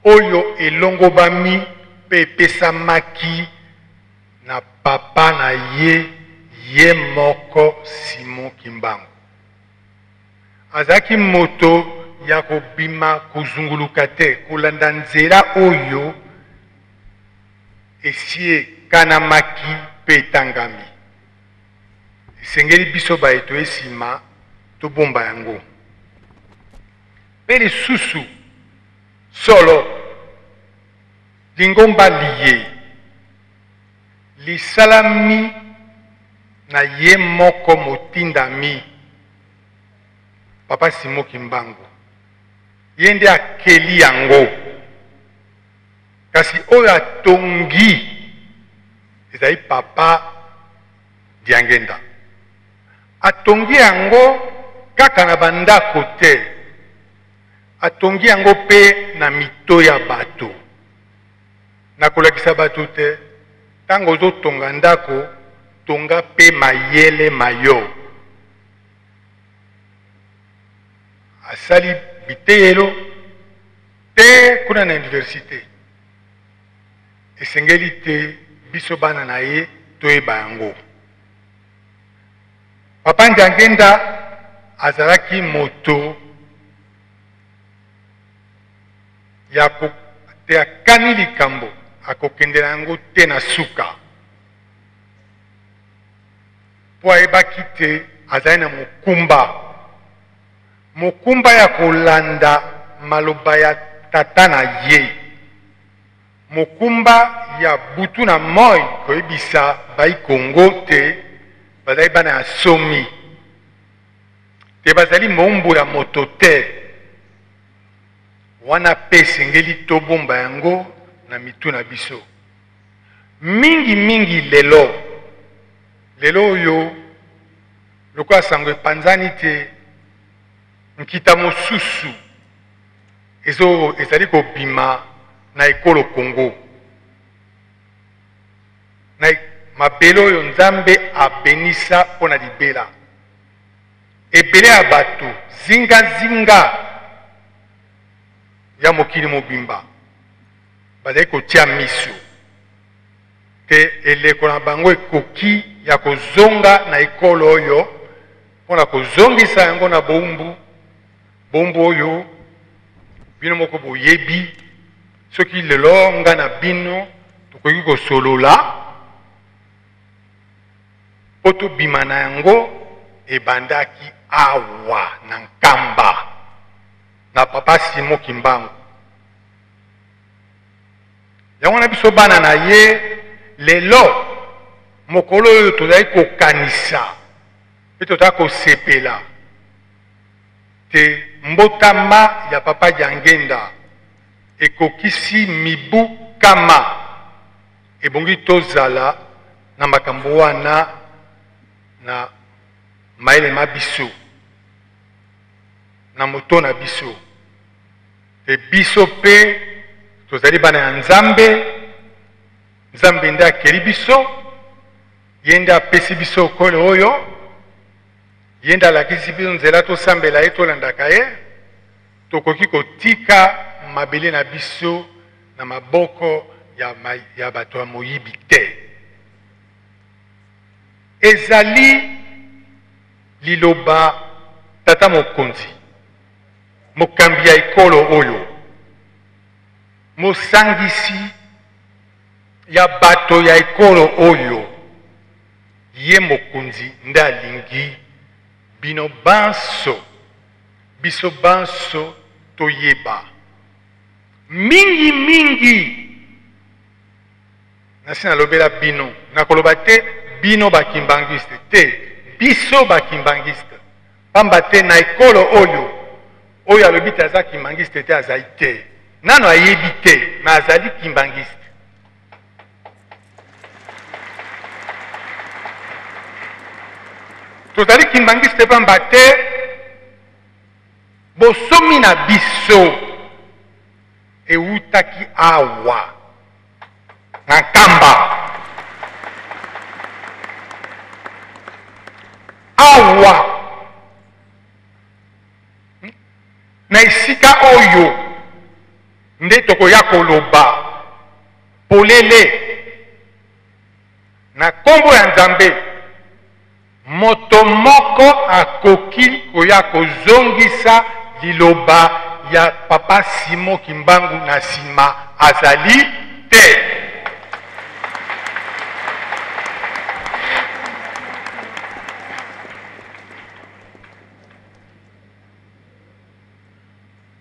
oyo elongobami mpe epesamaki na papa na ye moko Simon Kimbangu. Azalaki moto ya kobima kuzunguluka te, kolanda nzela oyo esi ekanamaki mpe etangami. Esengeli biso baeto esima tobomba yango. Mpe lisusu solo lingomba liye lisalami na ye moko motindami Papa Simon Kimbangu. Ye nde akeli yango, kasi oyo atongi ezali Papa Diangienda. Atongi yango kaka na bandako te, atongi yango pe na mito ya bato. Nakolakisa bato te, tango ozotonga ndako tonga pe mayele mayo. Asali biteyelo te kuna na universite, esengeli te biso bana na ye toyeba yango. Papa Diangienda azalaki moto te akani likambo akokendela yango te na suka, po ayebaki te azali na mokumba ya kolanda maloba ya tata na ye, mokumba ya butu na moi koyebisa bai Kongo te bazali bana ya somi te, bazali mombo ya moto te. Wana pe esengeli tobomba yango na mitu na biso mingi lelo oyo lokola sango epanzani te, nkita mosusu ezali kobima na ekolo Kongo, na mabele oyo Nzambe abenisa mpona libela. Ebele ya bato zinga ya mokili mobimba bazali kotia miso te, eleko na bango ekoki ya kozonga na ekolo oyo mpona kozongisa yango na bombu oyo bino moko boyebi. Soki lelo nga na bino tokoki kosolola po tobima na yango, ebandaki awa na nkamba na Papa Simon Kimbangu. Yango na biso bana na ye lelo mokolo oyo tozali kokanisa mpe tozali kosepela te mbotama ya Papa Diangienda ekokisi mibu kama ebongi tozala na makambo wana na mayele mabiso. na moto na biso. Te biso pe tozali bana ya Nzambe. Nzambe nde akeli biso. Ye nde apesi biso okolo oyo. Ye nde alakisi biso nzela tosambela ye tolandaka ye. Tokoki kotika mabele na biso na maboko ya bato ya moyibi te. Ezali liloba tata mokonzi mokambi ya ekolo oyo mosangisi ya bato ya ekolo oyo ye mokonzi nde alingi bino banso biso banso toyeba mingi mingi. Nasi nalobela bino nakoloba te bino bakimbangiste te biso bakimbangiste pamba te na ekolo oyo alobi te aza kimbangiste te azali te nano ayebi te me azali kimbangiste. Tozali kimbangiste pamba te bosomi na biso eutaki awa na nkamba. Awa na esika oyo nde tokoya koloba polele na kombo ya Nzambe moto moko akoki koya kozongisa liloba ya papa Simon Kimbangu na sima azali te.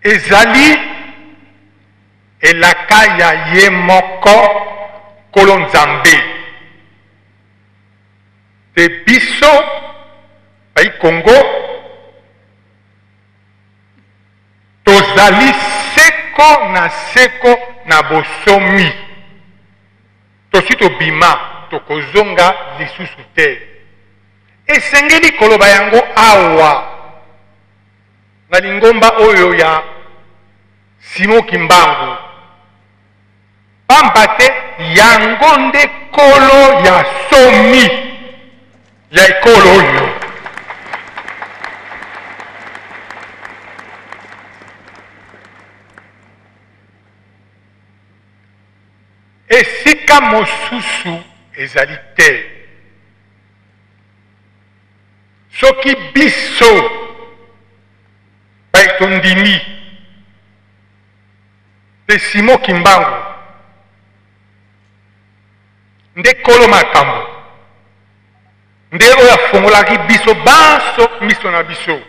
Ezali elaka ya ye moko kolo Nzambe te biso bai Kongo tozali seko na bosomi tosi tobima tokozonga lisusu te. Esengeli koloba yango awa na lingomba oyo ya Simon Kimbangu pamba te yango nde kolo ya somi ya ekolo oyo. Esika mosusu ezali te. Soki biso baitondimi de Simon Kimbangu nde kolo makambo nde oyo afungolaki biso banso miso na biso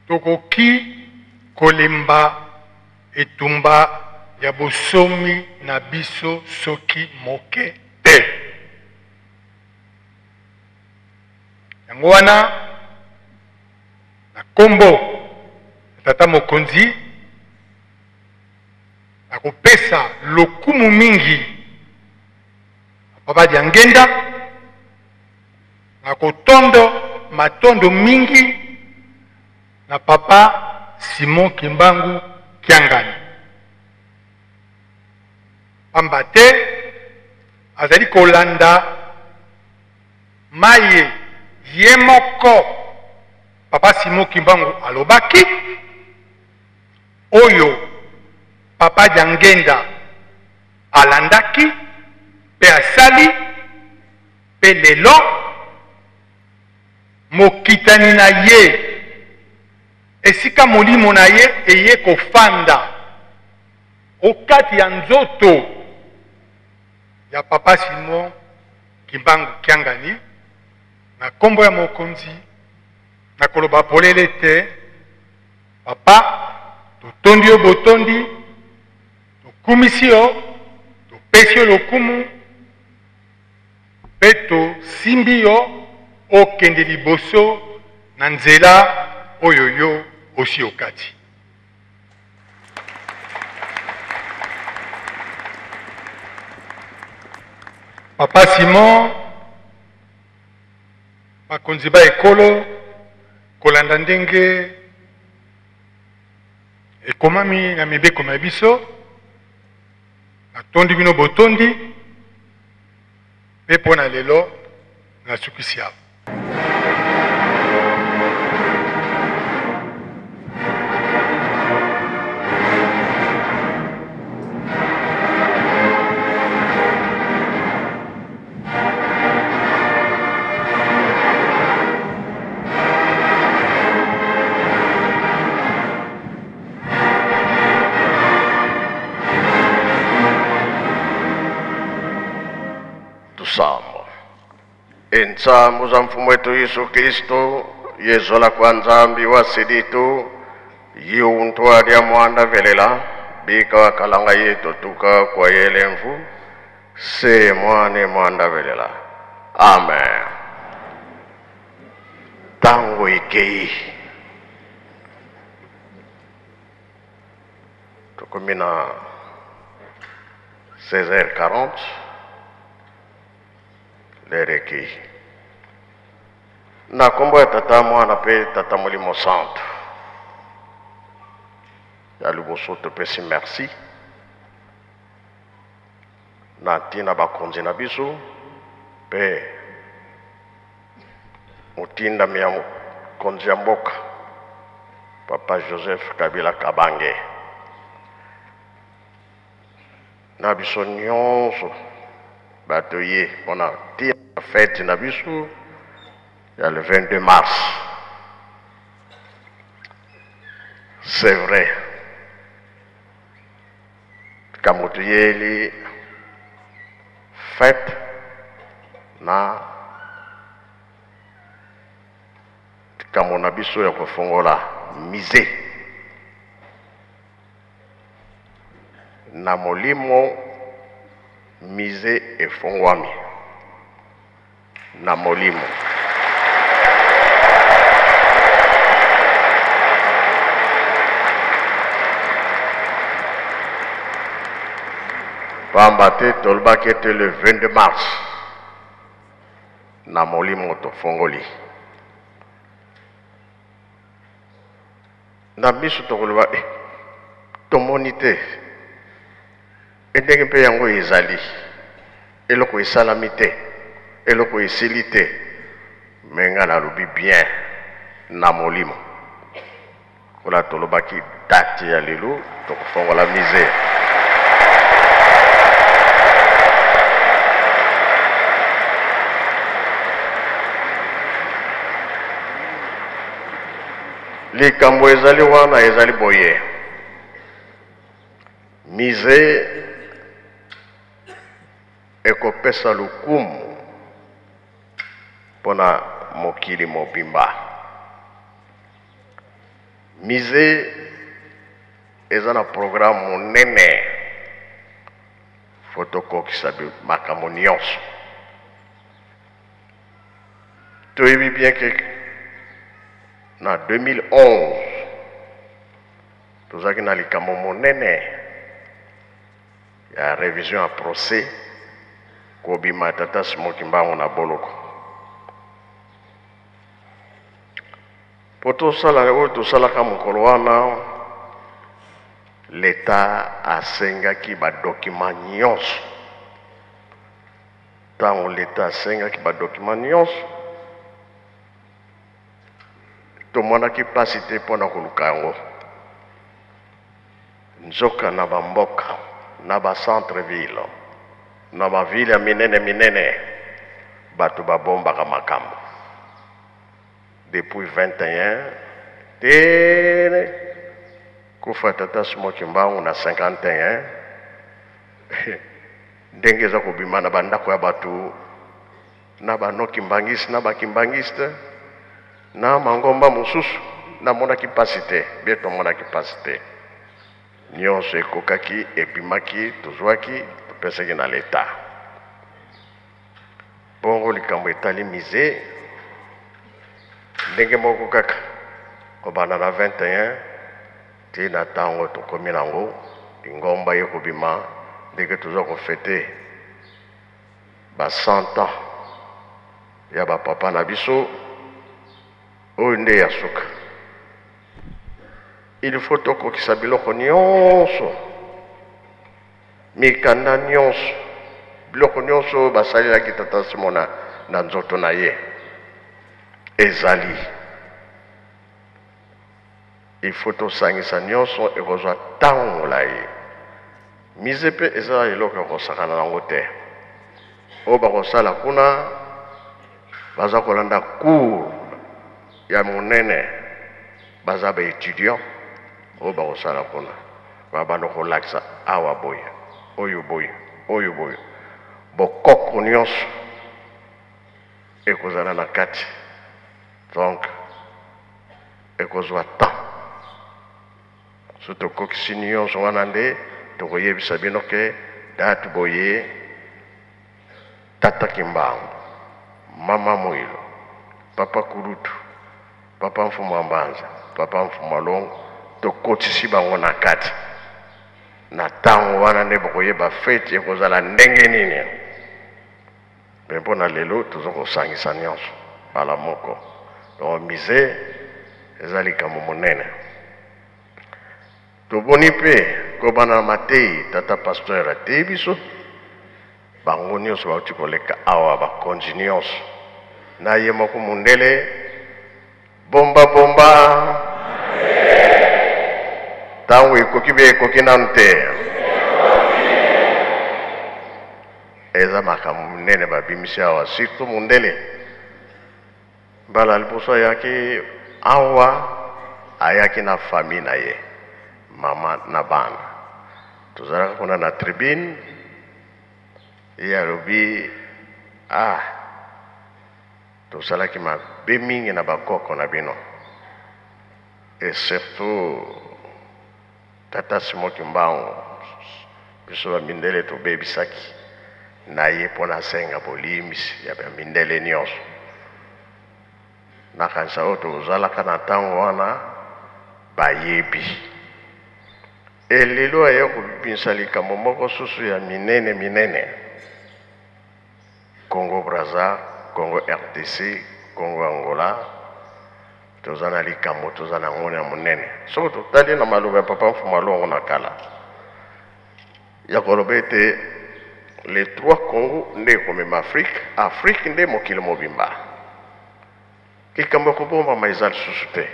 tokoki kolemba etumba ya bosomi na biso soki moke te. Yango wana na kombo tata mokonzi akopesa lokumu mingi papa Diangienda na kotondo matondo mingi na papa Simon Kimbangu Kiangani pamba te azali kolanda maye ye moko papa Simon Kimbangu alobaki oyo papa Diangienda alandaki pe asali pe lelo mokitani na ye esika molimo na ye eye kofanda okati ya nzoto ya papa Simon Kimbangu Kiangani na kombo ya mokonzi na koloba polele te papa totondi yo botondi tokumisi yo topesi yo lokumu pe tosimbi yo okende liboso na nzela oyo yo osi okati. Papa Simon bakonzi ba ekolo kolanda ndenge ekomami na mibeko na biso natondi bino botondi mpe mpo na lelo nasukisi awa. Ensambu za mfumu wetu Yesu Kristo yezola kwa nzambi wa siditu yiuntu adia mwanda velela bika wakalanga yetu tuka kwa yelemvu se mwane mwanda velela. Amen. Tango ikei tukumina 16h40 lereki na kombo ya tata mwana pe tata molimo santo ya liboso topesi merci na ntina bakonzi na biso pe motindami ya mokonzi ya mboka papa Joseph Kabila Kabange na biso nyonso bato ye mpona tia fete na biso ya le 22 mars. C'est vrai kamoto yeli fete na kamo na biso ya kofongola musée na molimo musée efongwami na molimo pamba te tolobaki ete le 22 mars na molimo tofongoli na biso tokoloba tomoni te ndenge mpe yango ezali eloko esalami te eloko esili te me nga nalobi bien na molimo kola tolobaki date ya lelo tokofongola musée likambo ezali wana ezali boye musée ekopesa lukumu mpona mokili mobimba. Musée eza na programme monene fotokokisa makambo nyonso. Toyebi bien ke na 2011 tozalaki na likambo monene ya révision ya procès kobima tata Simon Kimbangu na boloko. Po tosala oyo tosalaka mokolo wana l'État asengaki badokima nyonso. Ntango l'État asengaki badokima nyonso tomonaki mpasi te mpona koluka yango. Nzoka na bamboka na bacentre ville na bavile ya minene bato babombaka makambo. Depuis 21 tene kufa tata Simon Kimbangu na 51 ndenge eza kobima na bandako ya bato na banokimbangisi na bakimbangiste na mangomba mosusu namonaki mpasi te bie tomonaki mpasi te. Nyonso ekokaki ebimaki tozwaki topesaki na l'État. Bongo likambo etali musée ndenge moko kaka kobanda na 21 ti na ntango tokomi nango lingomba ye kobima ndenge tozwa kofete ba 100 ans ya bapapa na biso oyo nde ya suka. Il faut tokokisa biloko nyonso, mikanda nyonso, biloko nyonso basalelaki tata Simona na nzoto na ye ezali. Il faut tosangisa nyonso ekozwa ntango molai. Mise mpe eza eloko ekosakana nango te. Oyo bakosala kuna baza kolanda cour ya monene, baza baétudiant oyo bakosala kuna babanda kolakisa awa boye, oyo boye, oyo boye. Bokoko nyonso ekozala na kati, donc ekozwa temps. So tokokisi nyonso wana nde tokoyebisa bino ke date boye tata Kimbangu, mama Mwilo, papa Kurutu, papa Mfuma Mbanza, papa Mfuma Longo, tokotisi bango na kati. Na tango wana nde bokoyeba fete ekozala ndenge nini. Mais mpona lelo tozokosangisa nyonso ala moko. Donc mise eza likambo monene. Toboni mpe kobana matei tata pasteur atei biso bango nyonso bauti koleka awa bakonzi nyonso na ye moko mundele bomba tango ekoki be ekoki nanu te eza makambo munene babimisi awa surtout mundele mbala liboso ayaki awa ayaki na famille na ye mama na bana tozalaka kuna na tribune ye alobi tosalaki mabe mingi na bakoko na bino et surtout tata Simon Kimbangu biso bamindele tobebisaki na ye mpona senga bolimbisi ya bamindele nyonso nakanisa oyo tozalaka na ntango wana bayebi. Elelo aya kobimisa likambo moko susu ya minene Congo Brazza, Congo RDC, Congo Angola, toza na likambo toza na ngone ya monene. Soko totali na maloba ya papa Mfuma Longo na kala ya koloba ete les trois Congo nde komema Afrique nde mokili mobimba likambo kobomba maeza lisusu te.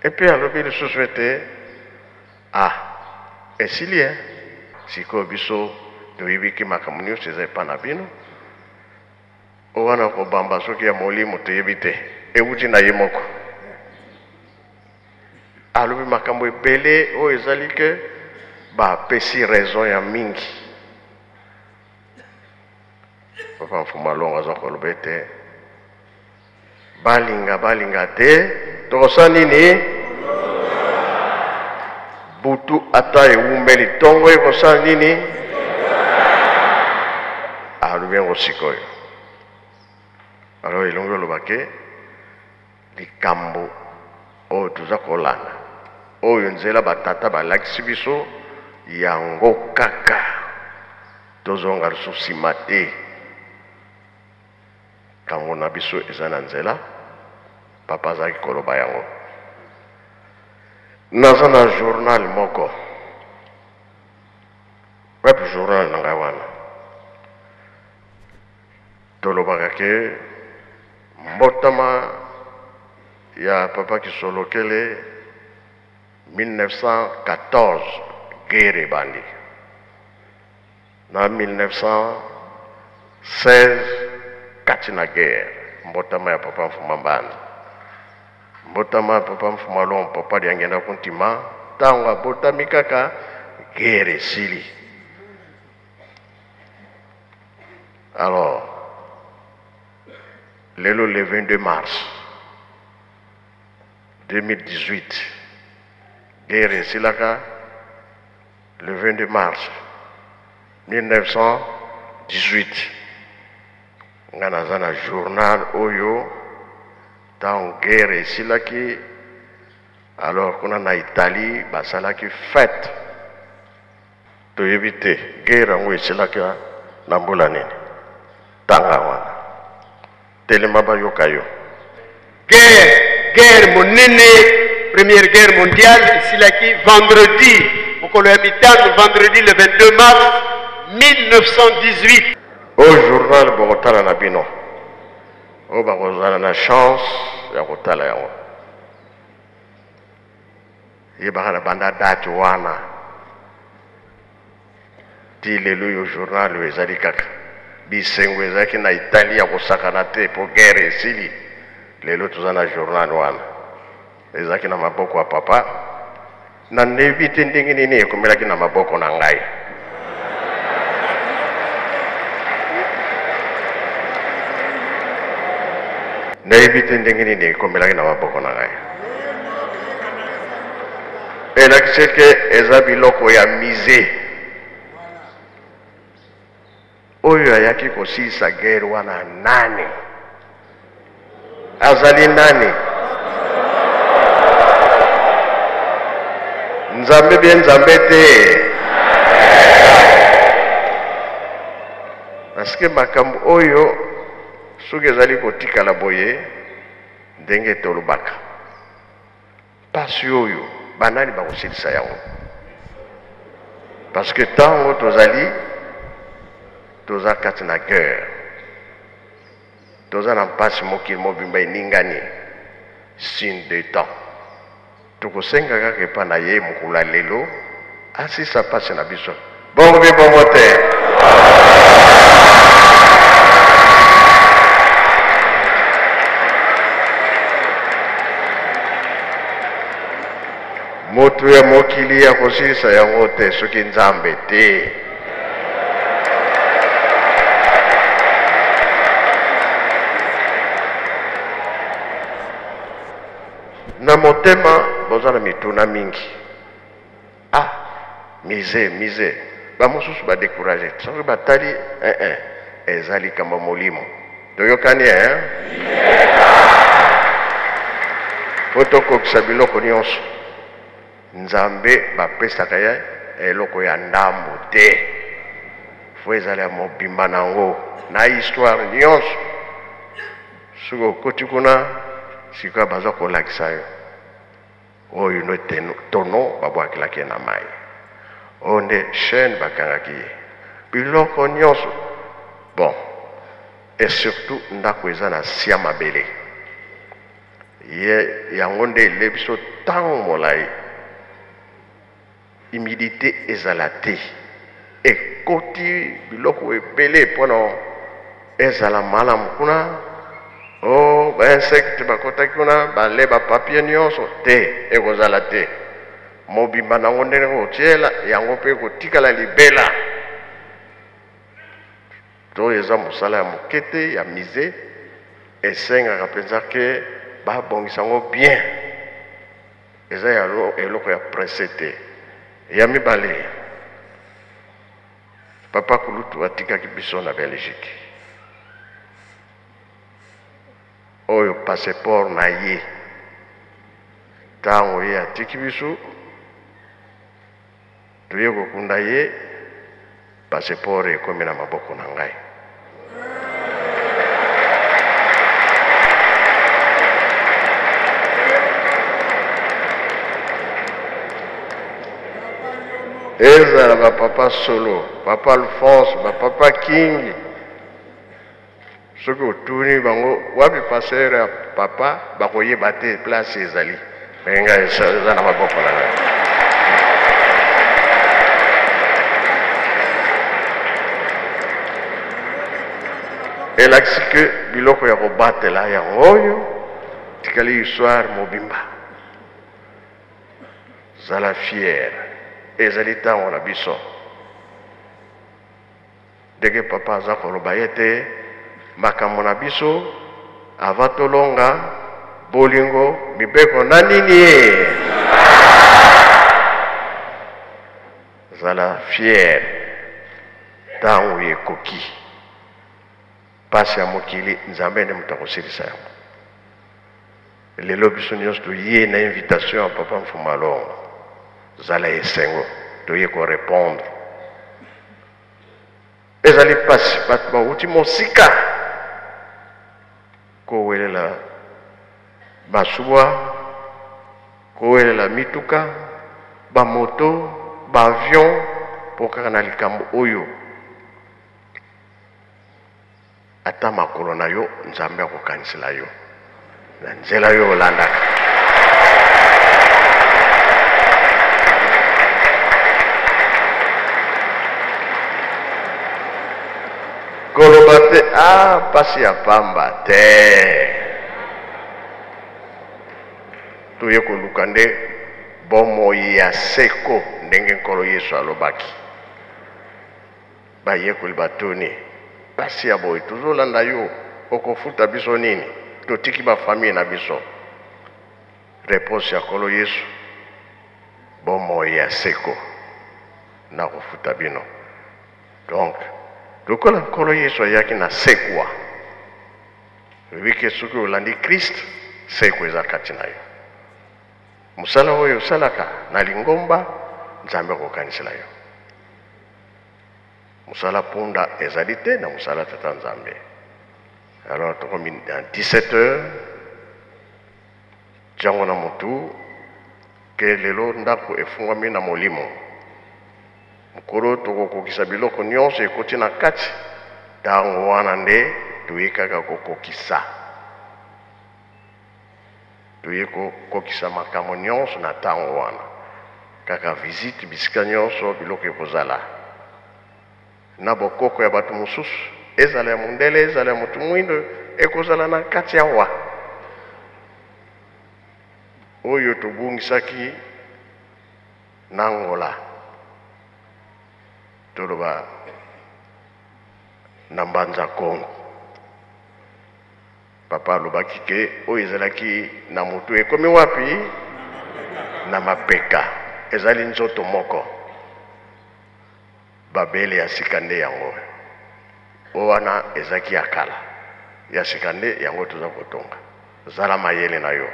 Epe alobi lisusu ete esili sikoyo biso toyebiki makambo nyonso eza epa na bino owana kobamba soki ya molimo toyebi te euti na ye moko. Alobi makambo ebele oyo ezali ke bapesi raison ya mingi. Papa Mfuma Longo aza koloba ete balinga te tokosala nini butu ata ewumbeli ntongo ekosala nini alobi yango sikoyo. Alors elongi oloba ke likambo oyo toza kolanda oyo nzela batata balakisi biso yango kaka tozonga lisusu nsima te. Kambo na biso eza na nzela papa azalaki koloba yango. Naza na journal moko web journal na ngai wana tolobaka ke mbotama ya papa Kisolokele 1914 guerre bandi na 1916 kati na guerre mbotama ya papa Mfuma Mbanza mbotama ya papa Mfuma Longo papa Diangienda kuntima ntango abotami kaka guerre esili. Alors lelo le 22 mars 2018 guerre esilaka le 22 mars 1918 nga naza na journal oyo ntango guerre esilaki. Alors kuna na Italie basalaki fête toyebi te guerre yango esilaki na mbula nini tanga wana telema bayoka yo guerre monene, première guerre mondiale, ici là qui vendredi, au Colomitan, vendredi le 22 mars 1918. Au journal Bogotala Nabino, au Bagozana na chance, ya Bogotala ya Yebara banda date wana. Ti lelo yo journal wezali kaka. Bisengo ezaki na Italia kosakana te po guerre esili. Lelo tozana journal wana. Ezaki na maboko ya papa. Na nebite ndenge nini ekomelaki na maboko na ngai. Nebite ndenge nini ekomelaki na maboko na ngai. Elakisi ke eza biloko ya mise. Oyo ayaki kosilisa guerre wana nani? Azali nani? Nzambe bien nzambe te. Parce que makambo oyo soki ezali kotikala boye ndenge tolobaka. Pasi oyo banani bakosilisa yango. Parce que tango tozali toza kati na guerre. Toza na mpasi mokili mobimba eningani signe de temps. Tokosenga kaka epa na ye mokula lelo asisa pasi na biso. Bongo bi bongo te. Motu ya mokili ya kosilisa yango te soki nzambe te. Na motema boza na mituna mingi. Ah, mise. Ba mosusu ba décourager. Soki batali ezali kama molimo. Toyokani Fotokokisa biloko nyonso. Nzambe bapesaka ye eloko ya ndambo te. Fo ezali ya mobimba nango na histoire nyonso. Suko koti kuna sika baza kolakisa yo. Oyo no tono babwakilaki na mai. Onde chaîne bakangaki ye. Biloko nyonso. Bon. Et surtout ndako eza na sia mabele. Ye yango nde elebiso tango molai. Humidité ezala te. Ekoti biloko ebele mpona ezala malamu kuna. Oh, ba insecte bakotaki kuna bale ba papier nyonso te ekozala te. Mobimba nango ndenge kotiela yango mpe kotikala libela. To eza mosala ya mokete ya mise esengaka mpenza ke babongisa yango bien. Eza ya eloko ya presse te. Ya mibale papa Kulutu atikaki biso na Belgique. Oyo passeport na ye tango ye atiki biso toye kokunda ye passeport ekomi na maboko na ngai. Ezala ba papa Solo, papa Alphonse, ba papa King. Soki otuni bango wapi passer ya papa bakoyeba te place ezali. Benga eza na maboko na ngai. Elakisi ke biloko ya kobatela yango oyo tikali histoire mobimba. Zala fier. Ezali tango na biso. Deke papa aza koloba ye te makambo na biso avatolonga bolingo mibeko na nini ye. Zala fier tango yekoki. Pasi ya mokili nzambe nde moto akosilisa yango. Lelo biso nyonso toye na invitation ya papa Mfumalongo. Zala esengo toye ko répondre. Ezali pasi bato bauti mosika kowelela Basubwa, koelela mituka, ba moto, ba avion, pour kana likambo oyo. Ata makolo na yo, nzambe akokanisela yo. Na nzela yo olandaka. Koloba te, pasi ya pamba te. Tuye koluka nde bomoi ya seko ndenge nkolo Yesu alobaki. Baye kolibatoni. Pasi ya boy tozolanda yo okofuta biso nini? Totiki ba famille na biso. Réponse ya nkolo Yesu. Bomoi ya seko na kofuta bino. Donc lokola nkolo Yesu ayaki na sekwa. Wike soki olandi Christ, seko eza kati na yo. Musala oyo salaka na lingomba, nzambe akokanisela yo. Musala punda ezali te na musala tata nzambe. Alors tokomi à 17h, jango na mutu, ke lelo ndako efungwami na molimo. Mukolo tokokokisa biloko nyonso ekoti na kati, tango wana nde tuyekaka kokokisa. Tuyeko kokisa makambo nyonso na tango wana. Kaka visite bisika nyonso biloko ekozala. Na bokoko ya batu mosusu, ezala ya mundele, ezala ya mutu mwindo, ekozala na kati ya wa. Oyo tobungisaki na Angola. Toloba na Mbanza Kongo. Papa alobaki ke oyo ezalaki na mutu ekomi wapi? Na mapeka. Ezali nzoto moko. Babele ya sikande yango. Owana ezaki ya kala. Ya sikande yango tuza kotonga. Zala mayele na yo.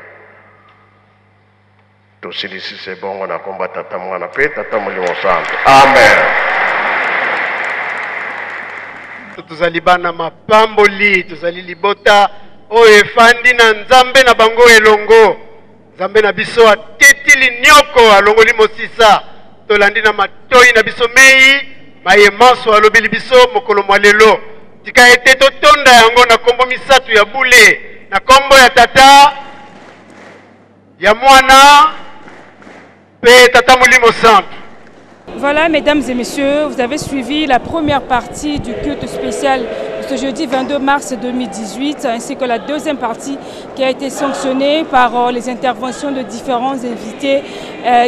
Tosilisi se bongo na komba tata mwana pe tata molimo santo. Amen. Tuzali bana mapamboli, tuzali libota oyo efandi na nzambe na bango elongo. Nzambe na biso atetili nyoko alongoli mosisa. Tolandi na matoi na biso mei. Maye manso alobeli biso mokolo mwa lelo. Tika ete totonda yango na kombo misatu ya bule. Na kombo ya tata, ya mwana, pe tata molimo santo. Voilà, mesdames et messieurs, vous avez suivi la première partie du culte spécial de ce jeudi 22 mars 2018, ainsi que la deuxième partie qui a été sanctionnée par les interventions de différents invités,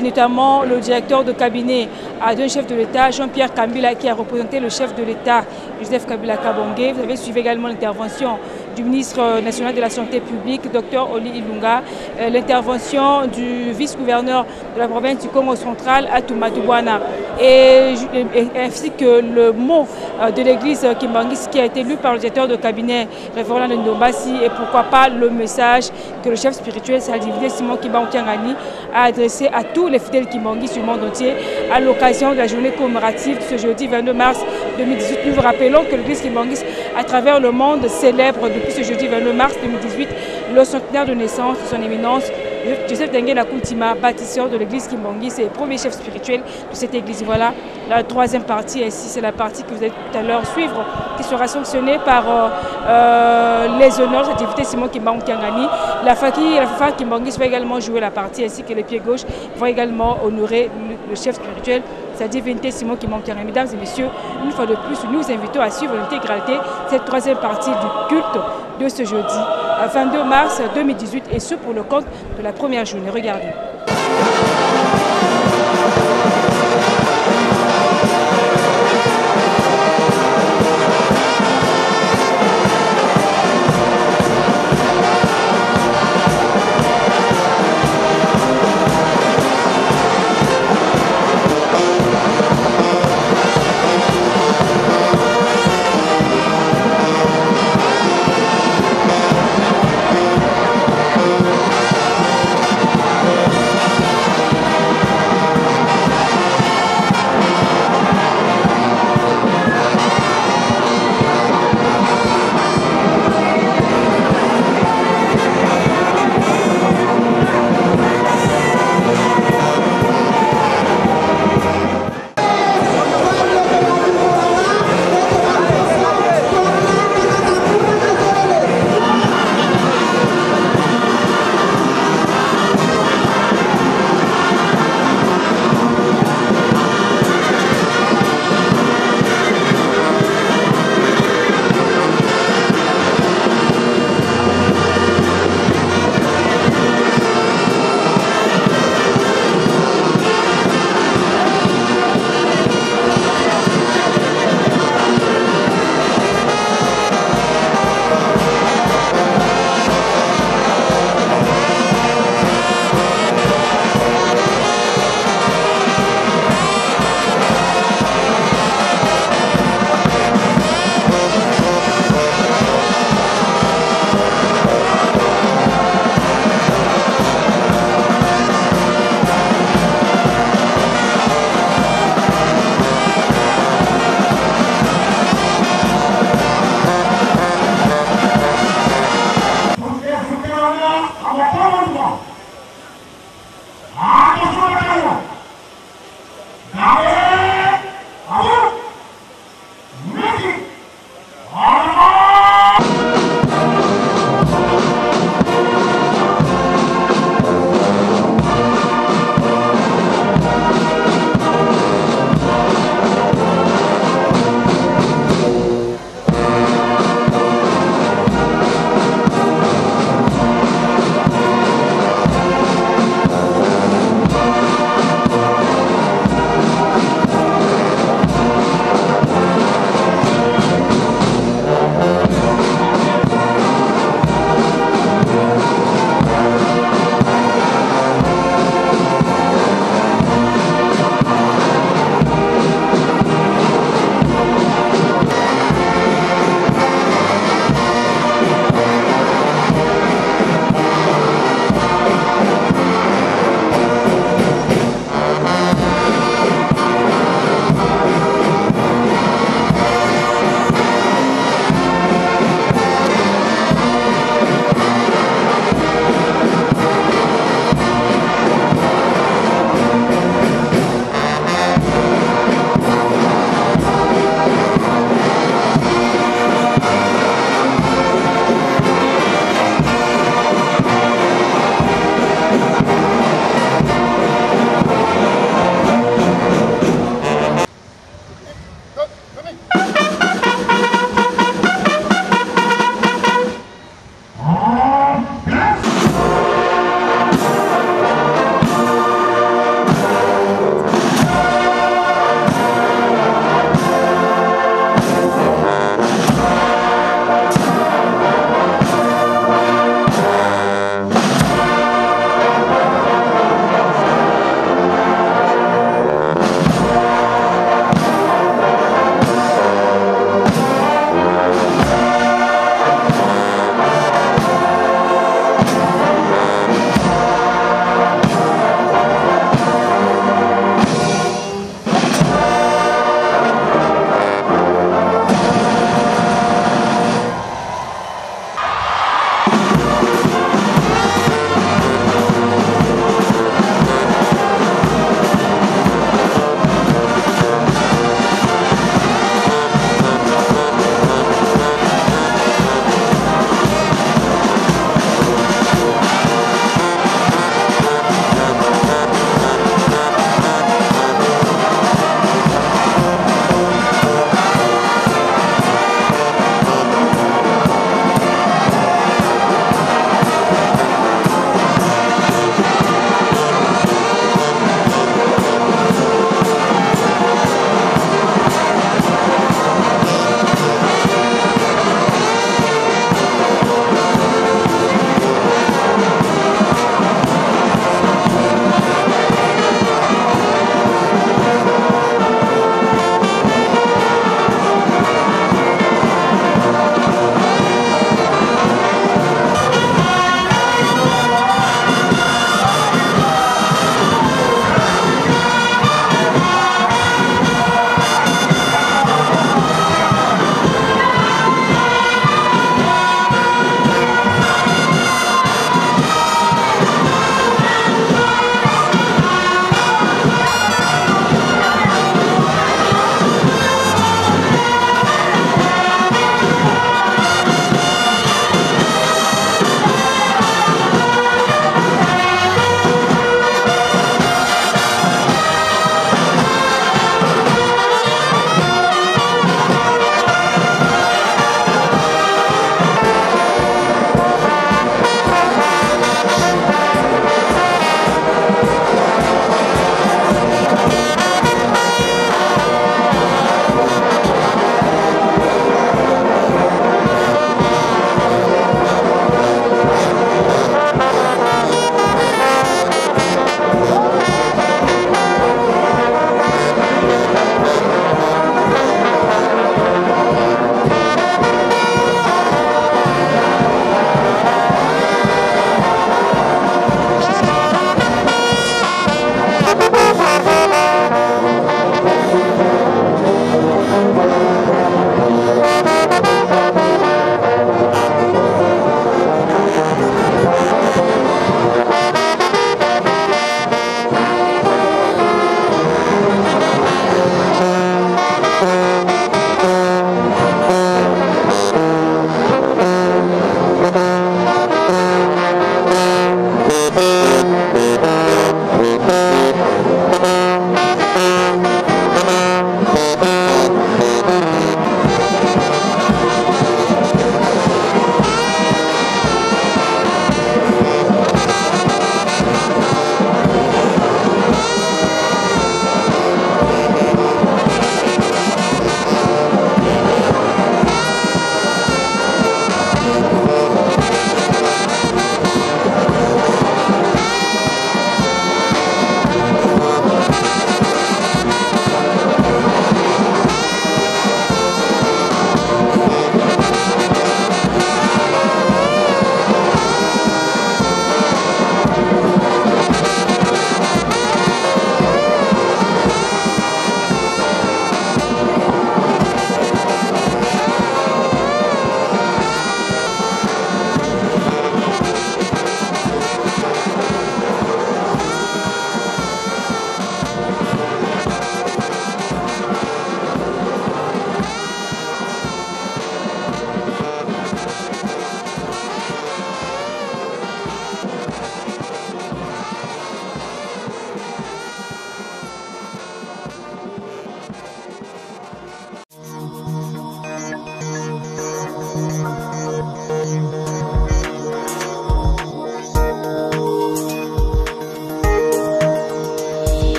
notamment le directeur de cabinet d'un chef de l'État, Jean-Pierre Kambila, qui a représenté le chef de l'État, Joseph Kabila Kabonge. Vous avez suivi également l'intervention du ministre national de la Santé publique, Dr Oli Ilunga, l'intervention du vice-gouverneur de la province du Congo central, Atumatubwana, et ainsi que le mot de l'église Kimbangu qui a été lu par le directeur de cabinet, révérend Ndombasi, et pourquoi pas le message que le chef spirituel, sa divinité Simon Kimbangu a adressé à tous les fidèles Kimbangu du monde entier à l'occasion de la journée commémorative de ce jeudi 22 mars 2018. Nous vous rappelons que l'église Kimbangu à travers le monde célèbre depuis ce jeudi 22 mars 2018 le centenaire de naissance de son éminence Joseph Diangienda, bâtisseur de l'église Kimbangu, c'est le premier chef spirituel de cette église. Voilà la troisième partie, ici c'est la partie que vous allez tout à l'heure suivre, qui sera sanctionnée par les honneurs de l'activité Simon Kimbangu Kiangani. La famille Kimbangu va également jouer la partie, ainsi que les pieds gauches vont également honorer le chef spirituel, sa divinité Simon Kimbangu Kiangani. Mesdames et messieurs, une fois de plus, nous vous invitons à suivre l'intégralité de cette troisième partie du culte de ce jeudi 22 mars 2018, et ce pour le compte de la première journée. Regardez.